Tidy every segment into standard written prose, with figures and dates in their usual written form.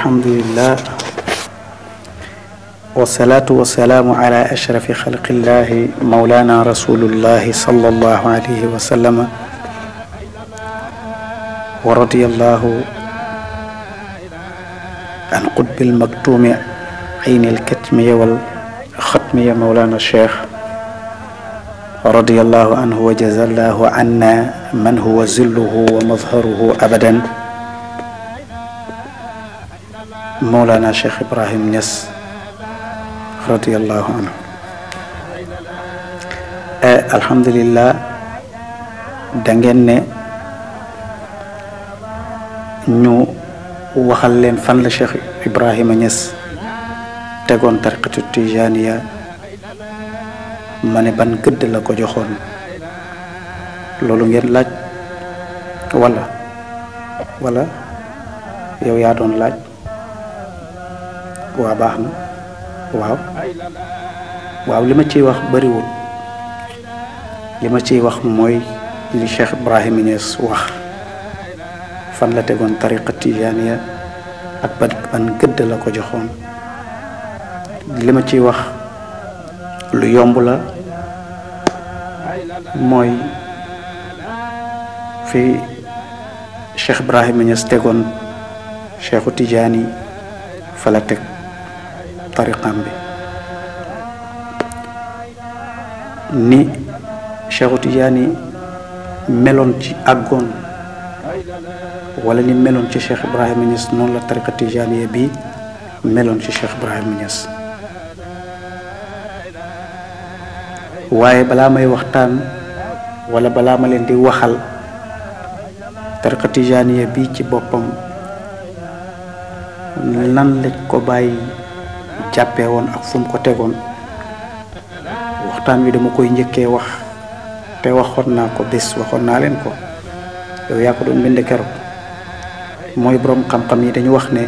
الحمد لله والصلاة والسلام على أشرف خلق الله مولانا رسول الله صلى الله عليه وسلم ورضي الله عن قطب المكتوم عين الكتمية والختمية مولانا الشيخ رضي الله عنه وجزى الله عنا من هو زله ومظهره أبدا مولانا الشيخ إبراهيم نياس رضي الله عنه. الحمد لله dangeen ne ñu waxal leen fan la Cheikh Ibrahima Niass tegoon tariqatu tijaniya ma ne ban gëdd la ko joxoon loolu ngeen laaj wala yow yaa doon laaj waa baax na waaw li ma ciy wax bariwul li ma ciy wax mooy li Cheikh Ibrahima Niass wax fan la tegoon tariqa tijaniya ak ban gëdd la ko joxoon li ma ciy wax lu yomb la mooy fi Cheikh Ibrahima Niass tegoon Cheikhu Tijaani fa la teg tariqam bi ni Cheikhu Tijaani meloon ci àggoon wala ni meloon ci Cheikh Ibrahima Niass noonu la tariqa Tijaaniya bi meloon ci Cheikh Ibrahima Niass waaye balaa may waxtaan wala balaa ma leen di waxal tariqa Tijaaniya bi ci boppam lan lañ ko bàyyi jàppee woon ak fu mu ko tegoon waxtaan wi dama koy njëkkee wax te waxoon naa ko bés waxoon naa leen ko yow yaa ko doon bind keroog mooy boroom xam-xam yi dañu wax ne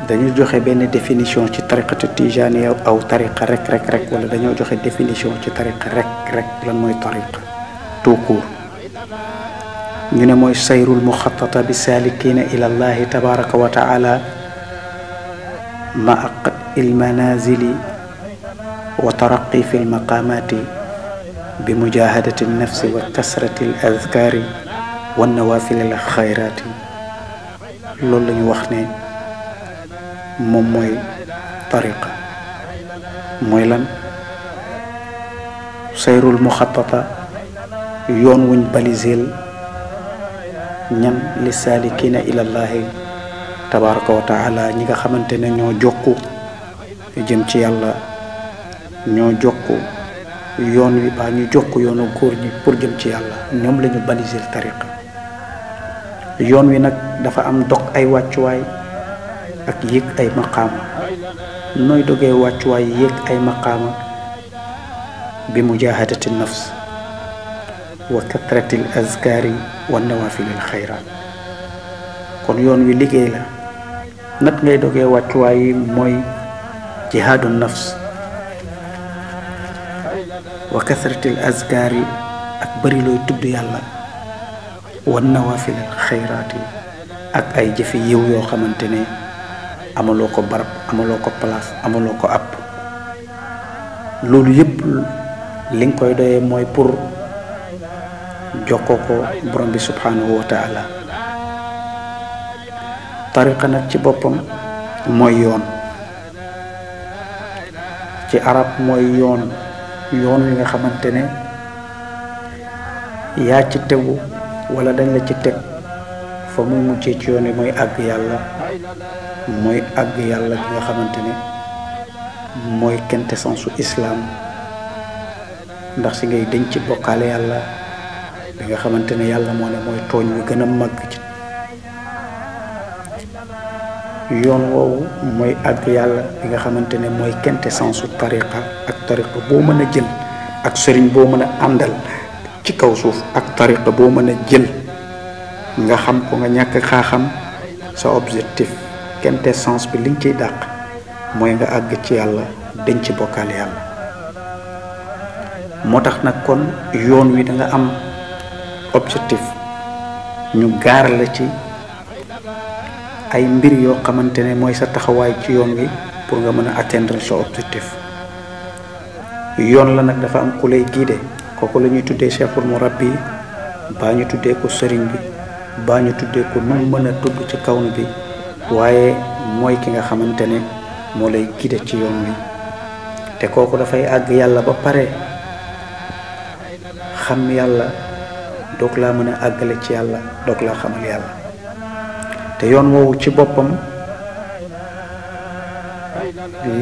dañu joxe benn définition ci tariqatu tijaniya aw tariqa rek wala dañoo joxe définition ci tariqa rek lan mooy tariqa tout court ñu ne mooy sayrul muxattata bi salikina ila allahi tabaraka wa taala ma aqat il manazili wa taraqi fi lmaqamati bi mujahadati nafsi wa kasrati l azkari wa nawafil al xayrati loolu la ñu wax ne moom mooy tariqa mooy lan sayrul muxattata yoon wuñ baliseel ñan li salikina ilallahi tabaraka wa taala ñi nga xamante ne ñoo jokku jëm ci yàlla ñoo jokku yoon wi baa ñu jokku yoonu góor ñi pour jëm ci yàlla ñoom la ñu baliseel tariqa yoon wi nag dafa am dog ay wàccuwaay ak yéeg ay maqaama nooy dogee wàccuwaay yéeg ay maqaama bi mujahadati nafs wa katrati l azkari wa nawafilil xayraat kon yoon wi liggéey la nat ngay dogee wàccuwaay yi mooy jihaadu nafs wa katrati l azkari ak bëri looy tudd yàlla wa nawafilil xayraat yi ak ay jëfi yiw yoo xamante ne amaloo ko barab amaloo ko place amaloo ko app loolu yépp li nga koy doyee mooy pour jokkoo ko borom bi subhanahu wa taala tariqa nag ci boppam mooy yoon ci arab mooy yoon wi nga xamante ne yaa ci tegu wala dañ la ci teg fa muy mujjee ci yoon wi mooy àgg yàlla gi nga xamante ne mooy quintessence su islam ndax si ngay denc ci bokkaale yàlla bi nga xamante ne yàlla moo ne mooy tooñ wi gën a màgg ci yoon woowu mooy àgg yàlla bi nga xamante ne mooy quintessence su tariqa ak tariqa boo mën a jël ak sëriñ boo mën a àndal ci kaw suuf ak tariqa boo mën a jël nga xam ko nga ñàkk xaaxam sa objectif quintessence bi liñ ciy dàq mooy nga àgg ci yàlla dañ ci bokkaale yàlla moo tax nag kon yoon wi da nga am objectif ñu gaar la ci ay mbir yoo xamante ne mooy sa taxawaay ci yoon wi pour nga mën a atteindre sa objectif. yoon la nag dafa am ku lay guider, kooku la ñuy tuddee cheikhul murabbi, baa ñu tuddee ko sëriñ bi, baa ñu tuddee ko nu mën a tudd ci kawn bi, waaye mooy ki nga xamante ne moo lay guider ci yoon wi. te kooku dafay àgg yàlla ba pare xam yàlla doog laa mën a àggale ci yàlla, doog laa xamal yàlla. te yoon woowu ci boppam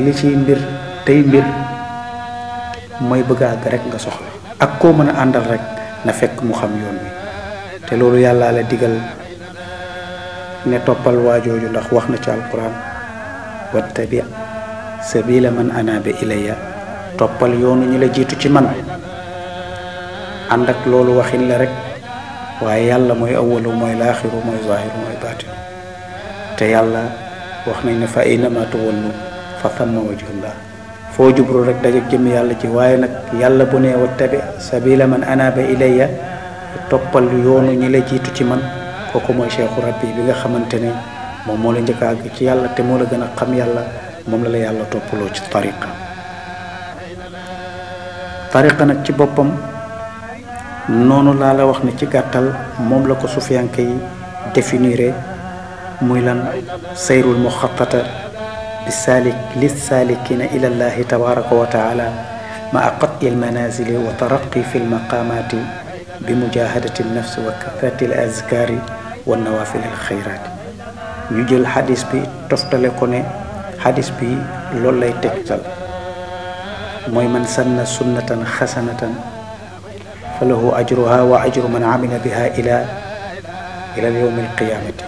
li ciy mbir tey mbir mooy bëgg a àgg rek nga soxla, ak koo mën a àndal rek na fekk mu xam yoon wi. te loolu yàllaa la digal ne toppal waajooju, ndax wax na ci alquran wattabi sabila man anaba ilayya, toppal yoonu ñi la jiitu ci man. ànd ak loolu waxin la rek, waaye yàlla mooy awalu, mooy laaxiru, mooy zaahiru, mooy baatinu. te yàlla wax nañ ne fa aynama tuwallu fa thamma wajhullah, foo jublu rek daje jëm yàlla ci. waaye nag yàlla bu ne wattabi sabila man anaba ilayya, toppal yoonu ñi la jiitu ci man, kooku mooy cheikhu rabbi bi nga xamante ne moom moo la njëkk a àgg ci yàlla te moo la gën a xam yàlla, moom la yàlla toppaloo ci tariqa. tariqa nag ci boppam noonu laa la wax ne ci gàttal moom la ko sufiyanke yi définiré, muy lan sayrul muxattata bi saalik li saalikina ila llahi tabaraka wa taala maa qat'i almanazili wa taraqi fi lmaqamati bi mujahadati nafsi wa kathrati al azkari wa nawafil al xayraat. ñu jël xadis bi toftale ko ne xadis bi loolu lay tegtal, mooy man sanna sunnatan xasanatan fa lahu ajruha wa ajru man amila biha ila yawmi alqiyamati.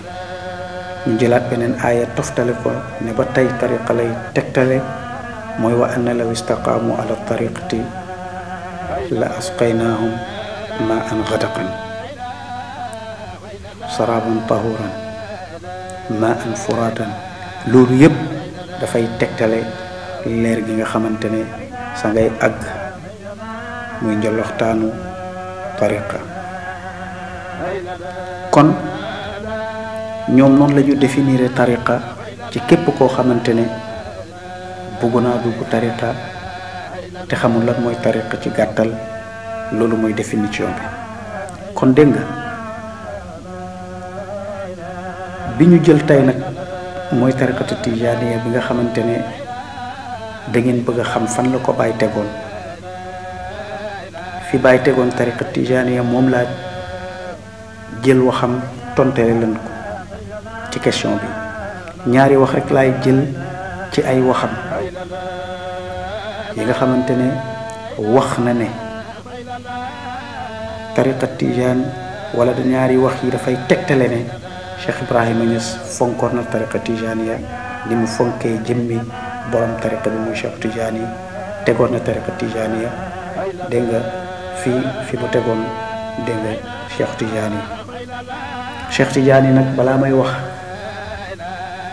ñu jëlaat beneen aaya toftale ko ne ba tey tariqa lay tegtale, mooy wa anna law istaqaamu ala tariqati la asqaynaahum ma an gadaqan saraban tahuran ma an furatan. loolu yëpp dafay tegtale leer gi nga xamante ne sa ngay àgg, muy njoloxtaanu tariqa. kon ñoom noonu la ñu définir tariqa ci képp koo xamante ne bëgg naa dugg tariqa te xamul lan mooy tariqa ci gàttal, loolu mooy définition bi. kon dégg nga bi ñu jël tey nag mooy tariqatu tijaaniya bi nga xamante ne da ngeen bëgg a xam fan la ko Baay tegoon. fi Baay tegoon tariqatu tijaaniya moom laa jël waxam tontale leen ko ci question bi. ñaari wax rek laay jël ci ay waxam yi nga xamante ne wax na ne tariqa tijaan, wala da ñaari wax yi dafay tegtale ne Cheikh Ibrahima Niass fonkoon na tariqa tijaaniya ni mu fonkee jëmmi borom tariqa bi muy Cheikh Tijaani, tegoon na tariqa tijaaniya. dégg nga fi mu tegoon dégg nga Cheikh Tijaani. Cheikh Tijaani nag balaa may wax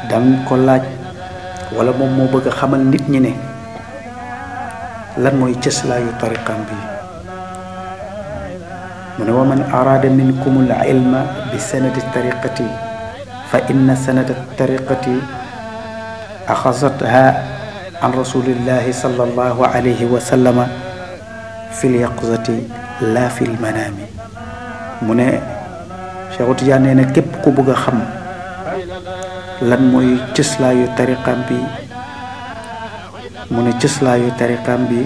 dam ko laaj, wala moom moo bëgg a xamal nit ñi ne lan mooy cëslaayu tariqam bi. mu ne wa man araada minkum al ilma bi sanadi tariqati fa inna sanada tariqati axasatha an rasulillahi sallallahu alayhi wa sallama fi l yaqzati la fi l manaami. mu ne Cheikh Tidiane nee na képp ku bëgg a xam lan mooy cëslaayu tariqam bi, mu ne cëslaayu tariqam bi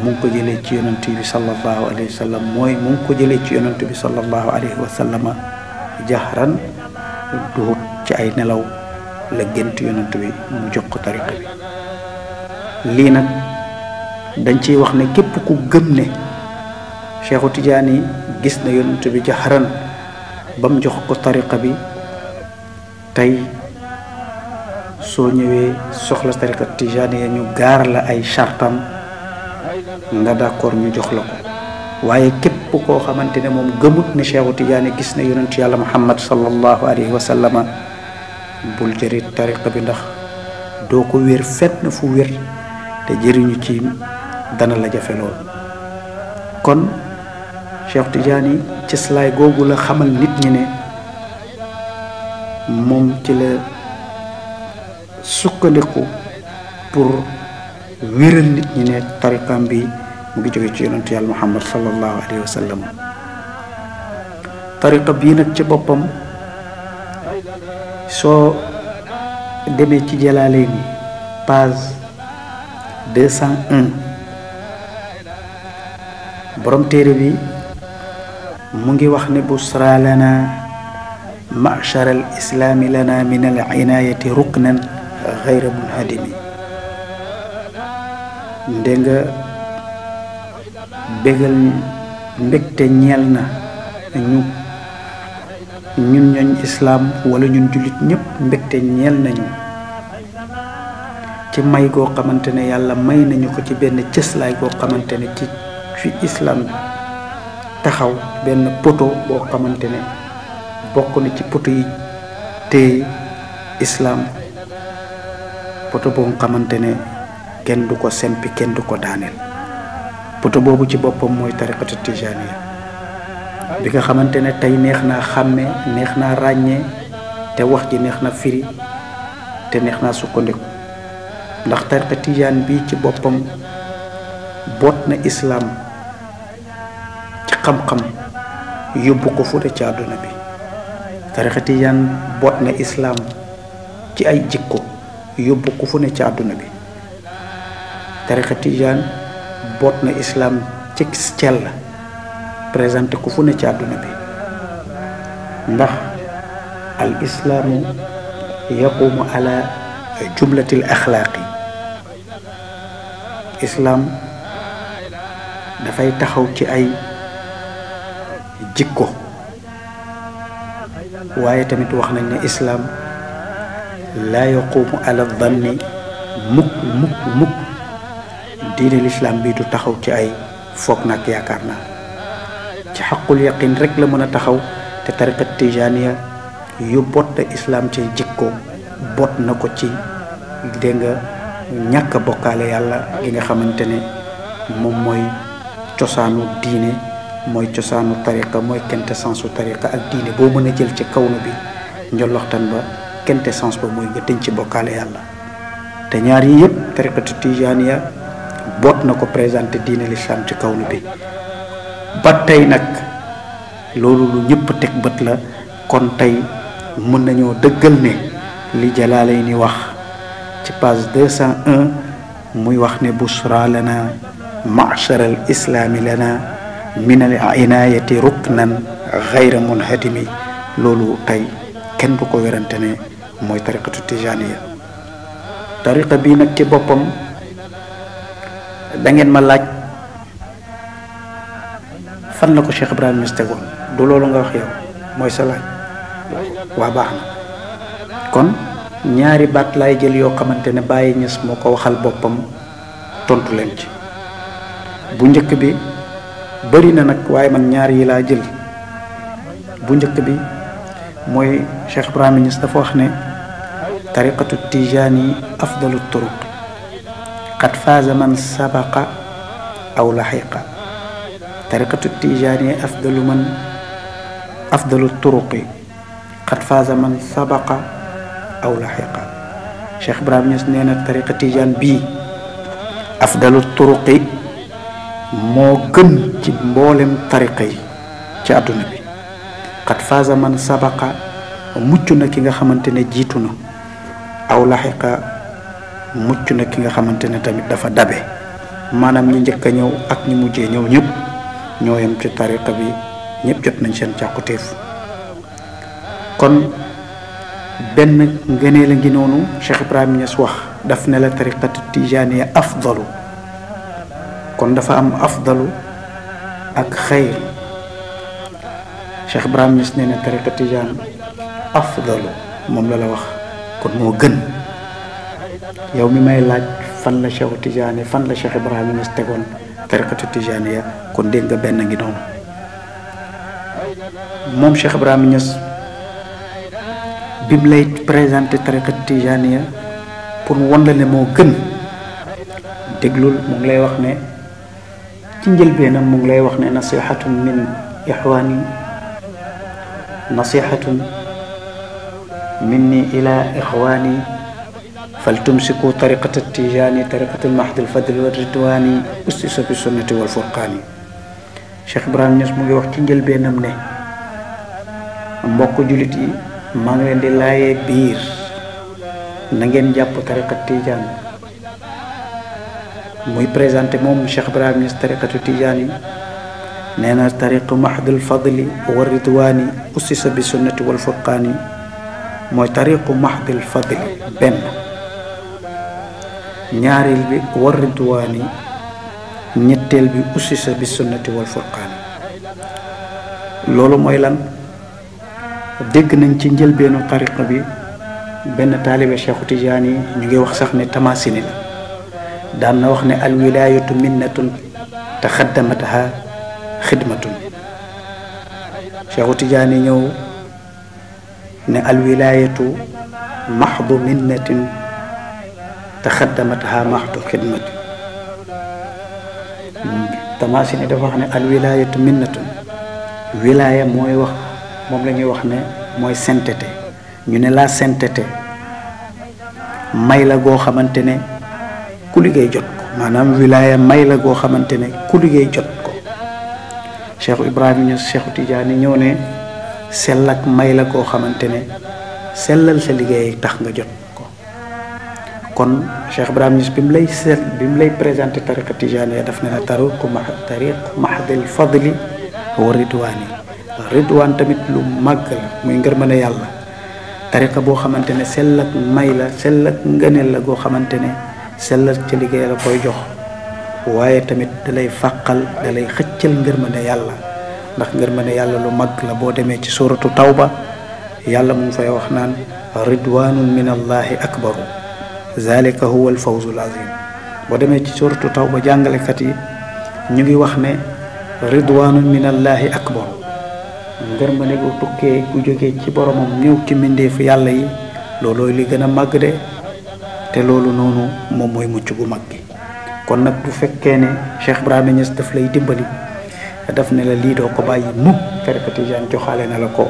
mu ngi ko jëlee ci yonent bi sallallahu alayhi wa sallam, mooy mu ngi ko jëlee ci yonent bi sallallahu alayhi wa sallama jahran, duhut ci ay nelaw la gént yonent bi mu jox ko tariqa bi. lii nag dañ ciy wax ne képp ku gëm ne Cheikhu Tidiane gis na yonent bi jahran ba mu jox ko tariqa bi, tey soo ñëwee soxla tariqa Tidiane ñu gaar la ay chartam nga d'accord ñu jox la ko. waaye képp koo xamante ne moom gëmut ne Cheikhu Tidiane gis na yonent yàlla Muhammad sallallahu alayhi wa sallama, bul jërit tariqa bi, ndax doo ko wér fenn fu wér te jëriñu ci dana la jafe lool. kon Cheikh Tidiane ci slaay googu la xamal nit ñi ne moom ci la sukkandiku pour wéral nit ñi ne tariqam bi mu ngi jóge ci yonentu yàlla Muhammad sallallahu alayhi wa sallam. tariqa bii nag ci boppam soo demee ci Jalaalayni page 201 borom téere bi mu ngi wax ne busra lana ma'shar al islaami lana min al inaayati ruknan ghayra munhadimi. ndénga bégal mbégte ñeel na ñun ñooñ islaam wala ñun jullit ñëpp mbégte ñeel nañu ci may goo xamante ne yàlla may nañu ko ci benn cëslaay goo xamante ne ci fi islaam taxaw benn poto boo xamante ne bokk na ci poto yi téye islaam poto boo xamante ne kenn du ko sempi kenn du ko daaneel. poto boobu ci boppam mooy tariqatu tijaniya bi nga xamante ne tey neex naa xàmme neex naa ràññee te wax ji neex na firi te neex naa sukkandiku ndax tariqa tijaan bi ci boppam boot na islaam ci xam-xam yóbbu ko fu ne ci àdduna bi. tariqa tijaan boot na islaam ci ay jikko yóbbu ko fu ne ci àdduna bi. tariqa tijaan boot na islaam ci cell présenté ko fu ne ci àdduna bi ndax al islaamu yaqumu ala jumlatil axlaaqi. islaam dafay taxaw ci ay jikko waaye tamit wax nañ ne islaam laa yaqumu ala danni mukk diine lislaam bi du taxaw ci ay foog nag yaakaar naa ci xaqul yaqin rek la mën a taxaw. te tariqa tijaniya yu bot na islaam ci jikko bot na ko ci dégg nga ñàkk a bokkaale yàlla gi nga xamante ne moom mooy cosaanu diine mooy cosaanu tariqa mooy quintessence su tariqa ak diine boo mën a jël ci kawnu bi njolloxtan ba quintessence ba mooy nga tënc ci bokkaale yàlla. te ñaar yi yëpp tariqatu tijaniya boot na ko présenté diine l'islam ci kawnu bi ba tey nag loolu lu ñëpp teg bët la. kon tey mën nañoo dëggal ne li Jalaalayni wax ci page 201 muy wax ne busra lana ma'shar al islaami lana min al inaayati ruknan ghayra munhadimi. loolu tey kenn du ko werante ne mooy tariqatu tijaniya. tariqa bii nag ci boppam da ngeen ma laaj fan la ko Cheikh Ibrahima Niass tegoon du loolu nga wax yow mooy sa laaj. waa baax na kon ñaari baat laay jël yoo xamante ne Baye Niass moo ko waxal boppam tontu leen ci. bu njëkk bi bëri na nag waaye man ñaar yi laa jël. bu njëkk bi mooy Cheikh Ibrahima Niass dafa wax ne tariqatu tijani afdalu turuq qad faaza man sabaqa aw laxiqa. tariqatu tijani afdalu turuqi qad faaza man sabaqa aw laxiqa. Cheikh Ibrahima Niass nee na tariqa tijaan bii afdalu turuqi moo gën ci mboolem tariqa yi ci àdduna bi. qad faaza man sabaqa mucc na ki nga xamante ne jiitu na aw laxiqa mucc na ki nga xamante ne tamit dafa dabe. maanaam ñi njëkk a ñëw ak ñi mujjee ñëw ñëpp ñoo yem ci tariqa bi ñëpp jot nañ seen càkkutéef. kon benn ngëneel a ngi noonu Cheikh Ibrahima Niass wax daf ne la tariqatu tijaniya afdalu. kon dafa am afdalu ak xayr. Cheikh Ibrahima Niass nee na tariqa tijaan afdalu moom la wax kon moo gën. yow mi may laaj fan la Cheikh Tidiane fan la Cheikh Ibrahima Niass tegoon tariqatu tijaniya kon dégg nga benn ngi noonu. moom Cheikh Ibrahima Niass bim lay présenté tariqatu tijaniya pour won la ne moo gën déglul mu ngi lay wax ne ci njëlbeenam mu ngi lay wax ne nasihatun min ixwaani nasihatun minni ila ixwaani faltumsiku tariqata tijaani tariqatul mahdil fadli wa ridwaani ustisa bi sunnati wal furqaani. Cheikh Ibrahima Niass mu ngi wax ci njëlbeenam ne mbokk jullit yi maa ngi leen di laayee biir na ngeen jàpp tariqat tijaan. muy présenté moom Cheikh Ibrahima Niass tariqatu tijaan yi nee na tariqu mahdil fadli wa ridwaani ustisa bi sunnati wal furqaani mooy tariqu mahdil fadli benn. ñaareel bi war ridwaani ñetteel bi ussisa bi sunnati wal furqaani. loolu mooy lan? dégg nañ ci njëlbeenu tariqa bi benn taalibe Cheikhu Tijaan yi ñu ngi wax sax ne Tamasini la daan na wax ne alwilaayatu minnatun taxaddamataha xidmatun. Cheikhu Tijaan yi ñëw ne alwilaayatu maxdu minnatin taxaddamataha maxdu xidmati. Tamasini dafa wax ne alwilaayatu minnatun. wilaaya mooy wax moom la ñuy wax ne mooy sainteté. ñu ne la sainteté may la goo xamante ne ku liggéey jot ko. maanaam wilaaya may la goo xamante ne ku liggéey jot ko. Cheikh Ibrahima Niass Cheikhu Tidiane ñëw ne sell ak may la goo xamante ne sellal sa liggéey tax nga jot ko. kon Cheikh Ibrahima Niass bi mu lay présenté tariqa Tidiane daf ne la tariq mahdil fadli wa ridwaani. ridwaan tamit lu màgg la muy ngërmande yàlla. tariqa boo xamante ne sell ak may la sell ak ngëneel la goo xamante ne sellal ca liggéey la koy jox. waaye tamit dalay fàqal dalay xëccal ngërmande yàlla ndax ngërmande yàlla lu mag la. boo demee ci suratu tawba yàlla mu ngi fay wax naan ridwanun min allahi akbaru zalika huwa al fawzul azim. boo demee ci suratu tawba jàngalekat yi ñu ngi wax ne ridwanun min allahi akbaru ngërmande gu tukkee gu jógee ci boromam ñëw ci mbindeefu yàlla yi loolooy li gën a màgg de te loolu noonu moom mooy mucc gu mag gi. kon nag bu fekkee ne Cheikh Ibrahima Niass daf lay dimbali daf ne la lii doo ko bàyyi mukk tariqa tijaan joxaale na la ko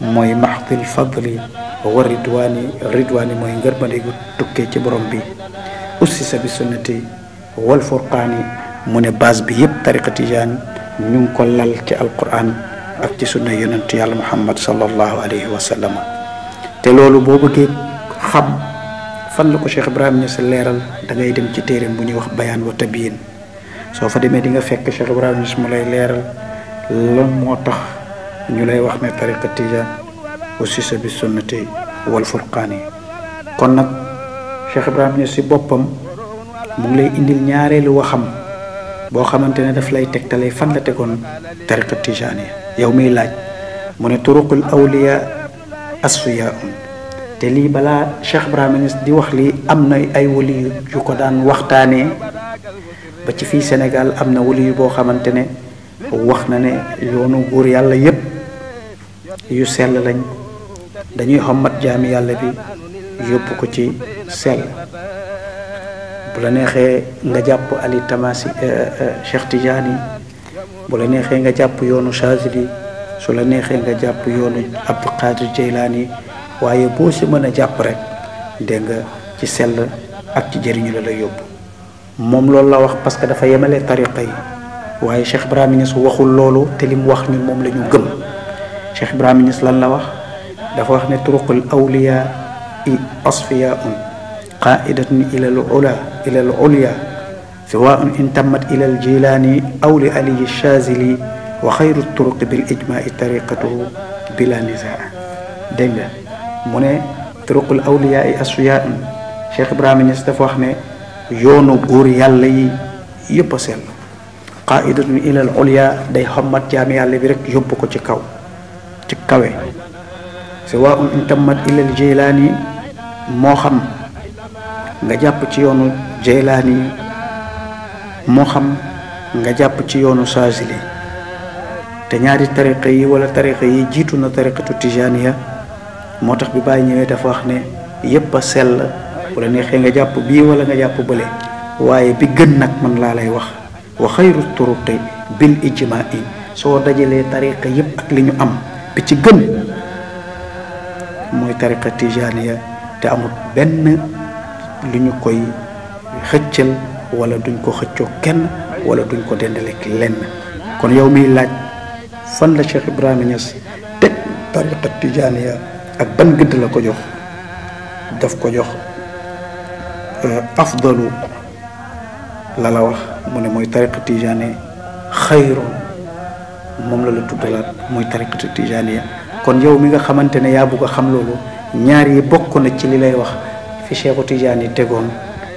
mooy mahdil fadli wa ridwaani mooy ngërmande gu tukkee ci borom bi ussisa bi sunnati wal furqaani. mu ne base bi yëpp tariqa tijaan ñu ngi ko lal ci alquran ak ci sunna yonent yàlla muhammad sallallahu alayhi wa sallam. te loolu boo bëggee xam fan la ko Cheikh Ibrahima Niass leeral da ngay dem ci téereem bu ñuy wax bayaan wa tabiin. soo fa demee di nga fekk Cheikh Ibrahima Niass mu lay leeral lan moo tax ñu lay wax ne tariqa tijaan ussisa bi sunnati wal furqaani. kon nag Cheikh Ibrahima Niass si boppam mu ngi lay indil ñaareelu waxam boo xamante ne daf lay tegtalee fan la tegoon tariqa tijaan yi. yow miy laaj mu ne turuqul awliya asfiyaun. te lii balaa Cheikh Ibrahima Niass di wax lii am na ay wali yu ko daan waxtaanee ba ci fii Sénégal am na wali yu boo xamante ne wax na ne yoonu góor yàlla yépp yu sell lañ dañuy xommat jaami yàlla bi yóbbu ko ci sell. bu la neexee nga jàpp Ali Tamasi Cheikh Tidiane bu la neexee nga jàpp yoonu Chazili su la neexee nga jàpp yoonu Abdul Qadir Jeylaani waaye boo si mën a jàpp rek dégg nga ci sell ak ci jëriñu la lay yóbbu. moom loolu la wax parce que dafa yemale tariqa yi waaye Cheikh Ibrahima Niass waxul loolu te li mu wax ñun moom la ñu gëm. Cheikh Ibrahima Niass lan la wax? dafa wax ne turuqul awliya i asfiyaun qaidatun ila al ulya sawaun intamat ila al jilani aw li aliyi shazili wa xayru turuqi bil ijmaai tariqatuhu bila nizaa. dégg nga mu ne turuqul awliya i asfiyaun. Cheikh Ibrahima Niass dafa wax ne yoonu góor yàlla yi yëpp a sell. qaidatun ila al ulya day xommat jaami yàlla bi rek yóbbu ko ci kaw ci kawe. sawaun intamat ila al jilani moo xam nga jàpp ci yoonu Jeylaani moo xam nga jàpp ci yoonu Saazili. te ñaari tariqa yi wala tariqa yi jiitu na tariqatu Tijaaniya moo tax bi Baay ñëwee dafa wax ne yépp a sell bu la neexee nga jàpp bii wala nga jàpp bële waaye bi gën nag man laa lay wax wa xayru turuqi bil ijmaai. soo dajalee tariqa yépp ak li ñu am bi ci gën mooy tariqa tijaniya te amul benn lu ñu koy xëccal wala duñ ko xëccoo kenn wala duñ ko dendaleek lenn. kon yow miy laaj fan la Cheikh Ibrahima Niass teg tariqa tijaniya ak ban gëdd la ko jox, daf ko jox afdalu la wax mu ne mooy tariqa tijaniya xayrun moom la tuddalaat mooy tariqa tijaniya. kon yow mi nga xamante ne yaa bugg a xam loolu, ñaar yi bokk na ci li lay wax fi Cheikhu Tijaani tegoon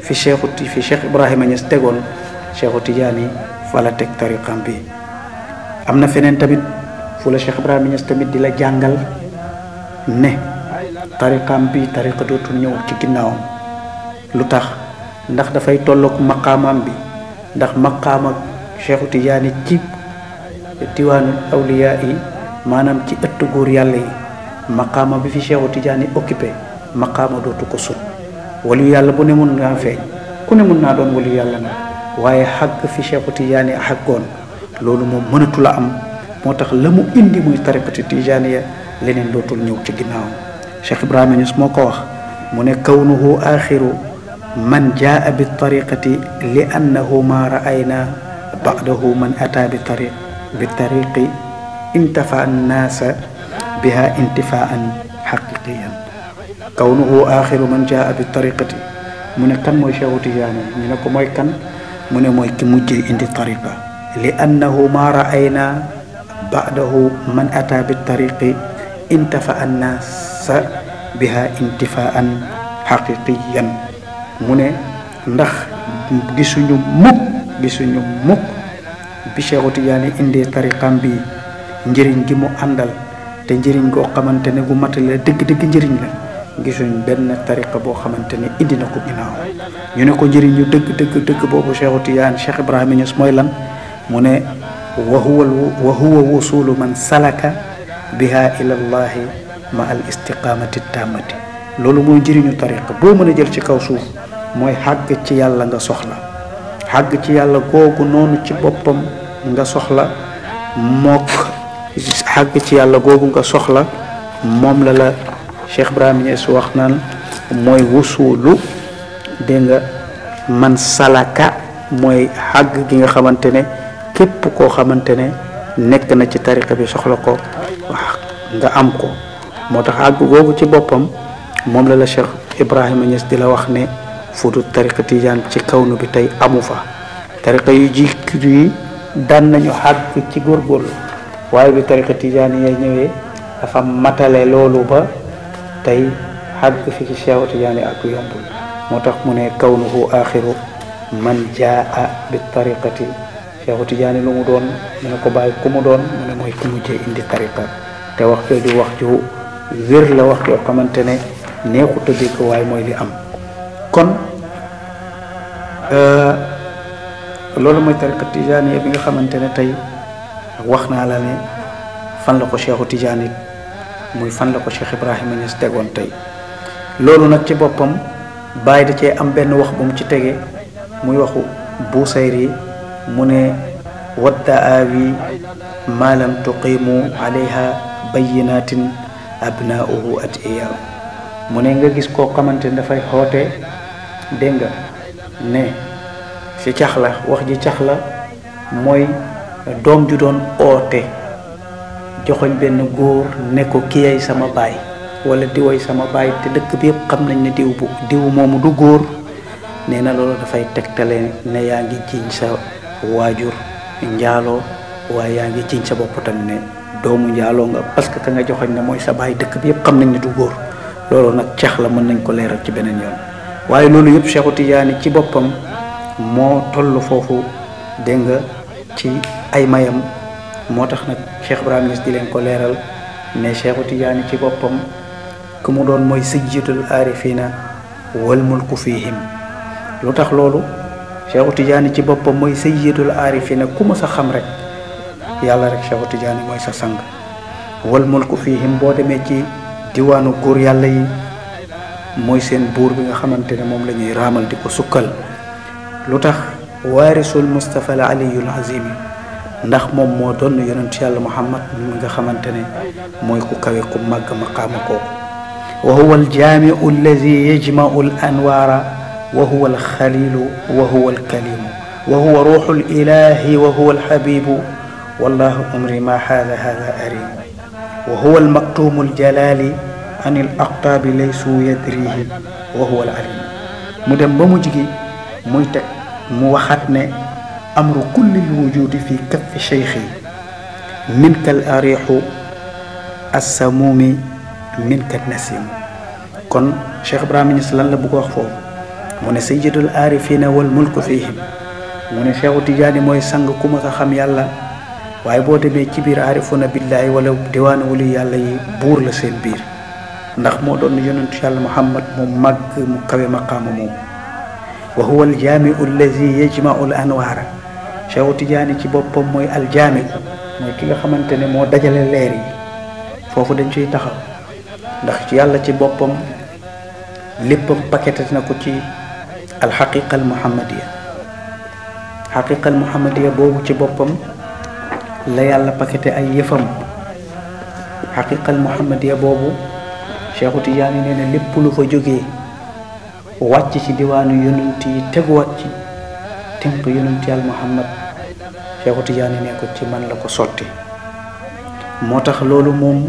fi Cheikh Ibrahima Niass tegoon Cheikhu Tijaani fa la teg tariqam bi. am na feneen tamit fu la Cheikh Ibrahima Niass tamit di la jàngal ne tariqam bi tariqa dootul ñëw ci ginnaawam. lu tax? ndax dafay tolloog maqaamam bi, ndax maqaama Cheikhu Tijaani ci diwaanu awliyaa yi maanaam ci ëtt góor yàlla yi, maqaama bi fi Cheikhu Tijaani occupé maqaama dootu ko sut. waliyu yàlla bu ne mun ngaa feeñ, ku ne mun naa doon waliyu yàlla nag, waaye xàgg fi Cheikhu Tijaani xàggoon loolu moom mënatu la am. moo tax la mu indi muy tariqati tijaaniya leneen dootul ñëw ci ginnaawam. Cheikh Ibrahima Niass moo ko wax mu ne kawnuhu axiru man jaa bi tariqati li annahu ma raayna ba'dahu man ata bi tariqi intafa annaasa biha intifaan xaqiqiyan. kawnuhu axiru man jaa bi tariqati mu ne kan mooy Cheikhu Tijaani ñu ne ko mooy kan mu ne mooy ki mujjee indi tariqa li annahu ma raayna ba'dahu man ata bi tariqi intafa annaasa biha intifaan xaqiqiyan. mu ne ndax gisuñu mukk bi Cheikhu Tijaani indee tariqam bi njëriñ gi mu àndal te njëriñ goo xamante ne gu matale dëgg-dëgg njëriñ la, gisuñ benn tariqa boo xamante ne indi na ko ginnaaw. ñu ne ko njëriñu dëgg boobu Cheikhu Tijaani Cheikh Ibrahima Niass mooy lan? mu ne wa huwa wusulu man salaka biha ila llahi ma al istiqamati tammati. loolu mooy njëriñu tariqa boo mën a jël ci kaw suuf, mooy xàgg ci yàlla nga soxla. xàgg ci yàlla googu noonu ci boppam nga soxla mook xàgg ci yàlla googu nga soxla moom la Cheikh Ibrahima Niass wax naan mooy wusulu dégg nga man salaka, mooy xàgg gi nga xamante ne képp koo xamante ne nekk na ci tariqa bi soxla ko wax nga am ko. moo tax xàgg googu ci boppam moom la Cheikh Ibrahima Niass di la wax ne fudu tariqa tijaan ci kawnu bi tey amu fa. tariqa yu jiitu yi daan nañu xàgg ci góorgóorlu, waaye bi tariqa tijaan yi ñëwee dafa matale loolu ba tey xàgg fi ci Cheikhu Tijaani ak yombul. moo tax mu ne kawnuhu axiru man jaa bi tariqati. Cheikhu Tijaani lu mu doon mu ne ko bàyyi ku mu doon mu ne mooy ku mujjee indi tariqa. te wax jooju wax ju wér la, wax yoo xamante ne neexut a dégg waaye mooy li am. kon loolu mooy tariqa tijaaniya bi nga xamante ne tey wax naa la ne fan la ko Cheikhu Tijaani muy fan la ko Cheikh Ibrahima Niass tegoon tey. loolu nag ci boppam bàyyi da cee am benn wax bu mu ci tege muy waxu Busayri mu ne waddaawi ma lam tuqimu alayha bayinatin abnaauhu adiya. mu ne nga gis koo xamante ne dafay xoote dégg nga ne ci cax la, wax ji cax la mooy doom ju doon oote joxoñ benn góor ne ko kiyay sama baay wala diway sama baay te dëkk bi yëpp xam nañ ne diw moomu du góor. nee na loolu dafay tegtale ne yaa ngi jiiñ sa waajur njaaloo, waaye yaa ngi jiiñ sa bopp tam ne doomu njaaloo nga, parce que ka nga joxoñ ne mooy sa baay dëkk bi yëpp xam nañ ne du góor. loolu nag cax la, mën nañ ko leeral ci beneen yoon. waaye loolu yëpp Cheikhu Tijaani ci boppam moo toll foofu dégg nga ci ay mayam. moo tax nag Cheikh Ibrahima Niass di leen ko leeral ne Cheikhu Tijaani ci boppam ku mu doon mooy sayyidul aarifina wal mulku fihim. lu tax loolu? Cheikhu Tijaani ci boppam mooy sayyidul aarifina ku ma sa xam rek yàlla rek Cheikhu Tijaani mooy sa sang. wal mulku fihim boo demee ci diwaanu góor yàlla yi mooy seen buur bi nga xamante ne moom la ñuy raamal di ko sukkal. lu tax? waarisul Mustafa al aliyul azim, ndax moom moo doon yonent yàlla Muhammad mi nga xamante ne mooy ku kawe ku màgg maqaama kooku. wa huwa aljaamiu alladi yajmau al anwaara wa huwa alxalilu wa huwa alkalimu wa huwa ruuxu lilahi wa huwa alxabibu wallahu amri ma haada arimu wa huwa almaktumu aljalali an il aqtaabi laysu yadrihi wa huwa al alim. mu dem ba mu jigi muy teg mu waxaat ne amru kulli lwujudi fi kaffi cheikhi minka al arixu assamumi minka nasimu. kon Cheikh Ibrahima Niass lan la bëgg wax foofu mu ne sayyidul aarifina wal mulku fihim mu ne Cheikhu Tijaani mooy sang ku ma sa xam yàlla waaye boo demee ci biir aarifuna billaahi wala diwaanu wali yàlla yi buur la seen biir ndax moo doon yonentu yàlla Muhammad mu màgg mu kawe maqaama moom. wa huwa aljaamiu alladi yajmau al anwaara Cheikhu Tijaani ci boppam mooy aljaamiu mooy ki nga xamante ne moo dajale leer yi. foofu dañ ciy taxaw ndax ci yàlla ci boppam léppam paqueté na ko ci alxaqiqa al muhammadiya. xaqiqa al muhammadiya boobu ci boppam la yàlla paqueté ay yëfam. xaqiqa al muhammadiya boobu Cheikhu Tijaani nee na lépp lu fa jógee wàcc ci diwaanu yonent yi teguwaat ci tënk yonent yàlla Muhammad Cheikhu Tijaani ne ko ci man la ko sotti. moo tax loolu moom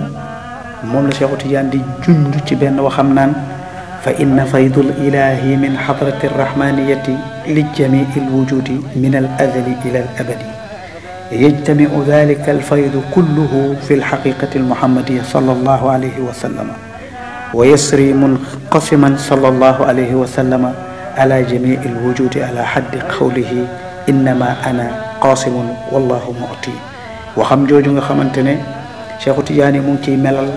la Cheikhu Tijaani di junj ci benn waxam naan fa inna faydul ilahi min xadrati rahmaniyati li jamii lwujudi min al azali ila al abadi yajtamiu dalika alfaydu kulluhu fi lxaqiqati almuhammadiya sallallahu alayhi wa sallama wa yasri munqasiman sallallahu alayhi wa sallama ala jamii alwujudi ala xaddi qawlihi innama ana qaasimun wallahu mu'ti. waxam jooju nga xamante ne Cheikhu Tijaani mu ngi ciy melal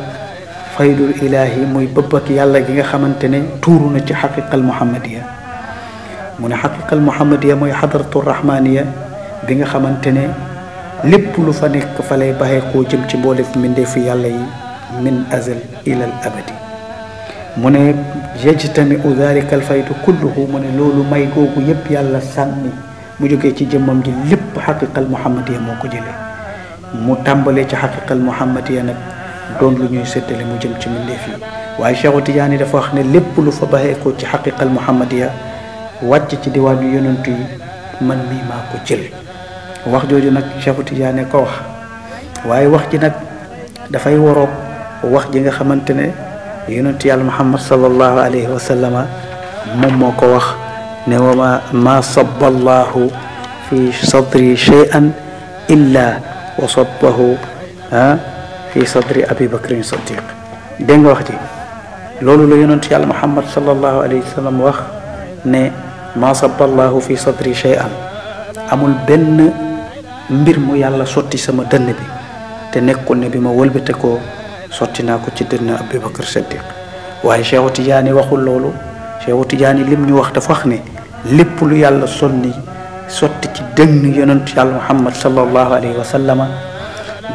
faydul ilahi muy bëbbak yàlla gi nga xamante ne tuuru na ci xaqiqal muhammadiya. mu ne xaqiqal muhammadiya mooy xadratu rahmaniya bi nga xamante ne lépp lu fa nekk fa lay baxee koo jëm ci mboolem mbindeefi yàlla yi min azal ila al abadi. mu ne yajtamiu dalika al faydu kulluhu mu ne loolu may googu yépp yàlla sànni mu jógee ci jëmmam ji lépp xaqiqal muhammadiya moo ko jëlee. mu tàmbalee ci xaqiqal muhammadiya nag doon lu ñuy séddale mu jëm ci mbindeef yi waaye Cheikhu Tijaani dafa wax ne lépp lu fa baxee ko ci xaqiqal muhammadiya wàcc ci diwaanu yonent yi man mii maa ko jël. wax jooju nag Cheikhu Tijaani ko wax waaye wax ji nag dafay waroog wax ji nga xamante ne yonent yàlla Muhammad sallallahu alayhi wa sallama moom moo ko wax ne wa ma sabba allahu fi sadri shay'an illa wa sabbahu fi sadri abi bakrin sadiq. dégg nga wax ji loolu la yonent yàlla Muhammad sallallahu alayhi wa sallam wax ne ma sabba allahu fi sadri shay'an amul benn mbir mu yàlla sotti sama dënn bi te nekkul ne bi ma wëlbate ko sotti naa ko ci dënn Abu Bakar Siddiq. waaye Cheikhu Tijaani waxul loolu. Cheikhu Tijaani lim ñu wax dafa wax ne lépp lu yàlla sotti ci dënn yonent yàlla Muhammad sallallahu alayhi wa sallama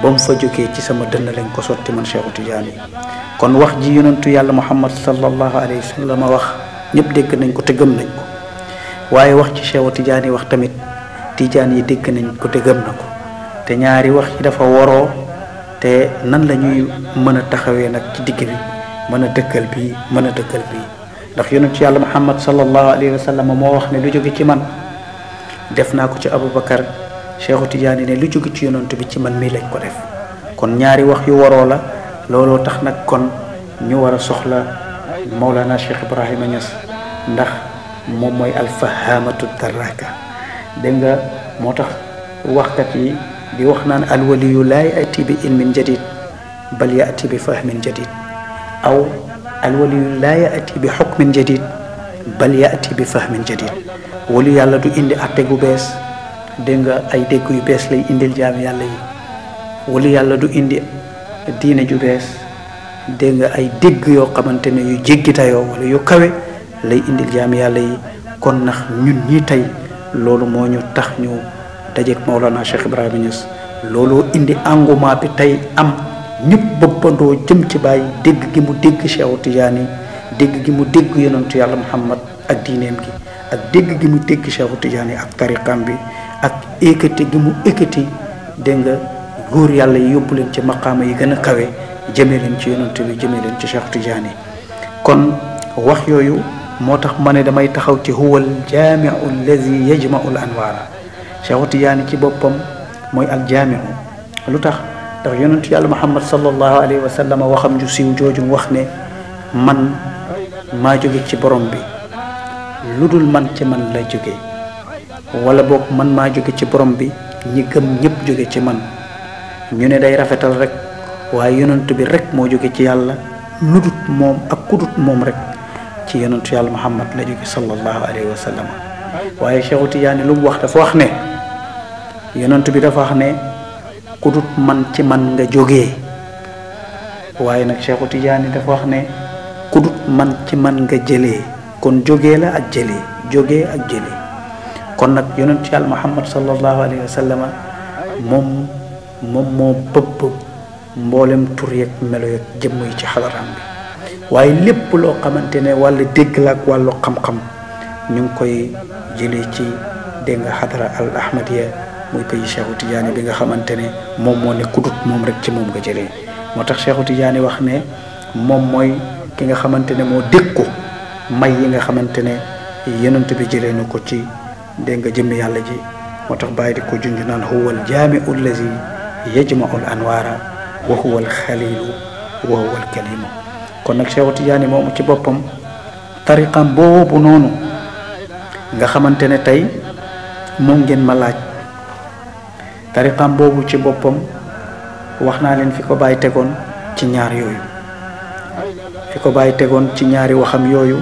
ba mu fa jógee ci sama dënn lañ ko sotti man Cheikhu Tijaani. kon wax ji yonentu yàlla Muhammad sallallahu alayhi wa sallama wax ñëpp dégg nañ ko te gëm nañ ko waaye wax ci Cheikhu Tijaani wax tamit Tijaan yi dégg nañ ko te gëm na ko te ñaari wax yi dafa waroo te nan la ñuy mën a taxawee nag ci digg bi mën a dëkkal bii mën a dëkkal bii ndax yonentu yàlla Muhammad sallallahu alayhi wa sallam moo wax ne lu jóge ci man def naa ko ci Aboubacar. Cheikhu Tijaani ne lu jóge ci yonent bi ci man mii lañ ko def. kon ñaari wax yu waroo la looloo tax nag kon ñu war a soxla Mawlana Cheikh Ibrahima Niass ndax moom mooy alfahamatu darraka. dégg nga moo tax waxkat yi di wax naan alwaliyu laa yati bi ilmin jadid bal yati bi fahmin jadid aw alwaliyu laa yati bi xukmin jadid bal yati bi fahmin jadid. wali yàlla du indi atte gu bees dégg nga ay dégg yu bees lay indil jaam yàlla yi. wali yàlla du indi diine ju bees dégg nga ay dégg yoo xamante ne yu jéggi tayoo wala yu kawe lay indil jaam yàlla yi. kon ndax ñun ñii tey loolu moo ñu tax ñu dajeek Mawlana Cheikh Ibrahima Niass looloo indi engouement bi tey am ñëpp bëppandoo jëm ci bàyyi dégg gi mu dégg Cheikhu Tijaani dégg gi mu dégg yonentu yàlla Muhammad ak diineem gi ak dégg gi mu dégg Cheikhu Tijaani ak tariqam bi ak ékkati gi mu ékkati dégg nga góor yàlla yi yóbbu leen ci maqaama yi gën a kawe jëmee leen ci yonent bi jëmee leen ci Cheikhu Tijaani kon wax yooyu moo tax ma ne damay taxaw ci huwa al jaamiu allazi yajmau al anwaara Cheikhu Tijaani ci boppam mooy al jaamiu lu tax ndax yonentu yàlla Muhammad sallallahu alayhi wa sallam waxam ju siiw jooju wax ne man maa jóge ci borom bi lu dul man ci man la jóge wala boog man maa jóge ci borom bi ñi gëm ñëpp jóge ci man ñu ne day rafetal rek waaye yonent bi rek moo jóge ci yàlla lu dut moom ak ku dut moom rek ci yonentu yàlla Muhammad la jóge sallallahu alayhi wa sallam waaye Cheikhu Tijaani lu mu wax dafa wax ne yonent bi dafa wax ne ku dut man ci man nga jógee waaye nag Cheikhu Tijaani dafa wax ne ku dut man ci man nga jëlee kon jógee la ak jëlee jógee ak jëlee kon nag yonentu yàlla Muhammad sallallahu alayhi wa sallam moom moo bëpp mboolem tur yeeg melo yeeg jëmm yi ci xadaraam bi waaye lépp loo xamante ne wàllu dégg la ak wàllu xam-xam ñu ngi koy jëlee ci dégg nga xadara al ahmadiya muy pays Cheikhu Tijaani bi nga xamante ne moom moo ne kudut moom rek ci moom nga jëlee moo tax Cheikhu Tijaani wax ne moom mooy ki nga xamante ne moo dékku may yi nga xamante ne yonent bi jëlee na ko ci dégg nga jëmmi yàlla ji moo tax bàyyi di ko junj naan huwa al jaamiu allazi yajmau al anwaara wa huwa al xalilu wa huwa al kalimu kon nag Cheikhu Tijaani moomu ci boppam tariqam boobu noonu nga xamante ne tey moom ngeen ma laaj tariqam boobu ci boppam wax naa leen fi ko bàyyi tegoon ci ñaar yooyu fi ko bàyyi tegoon ci ñaari waxam yooyu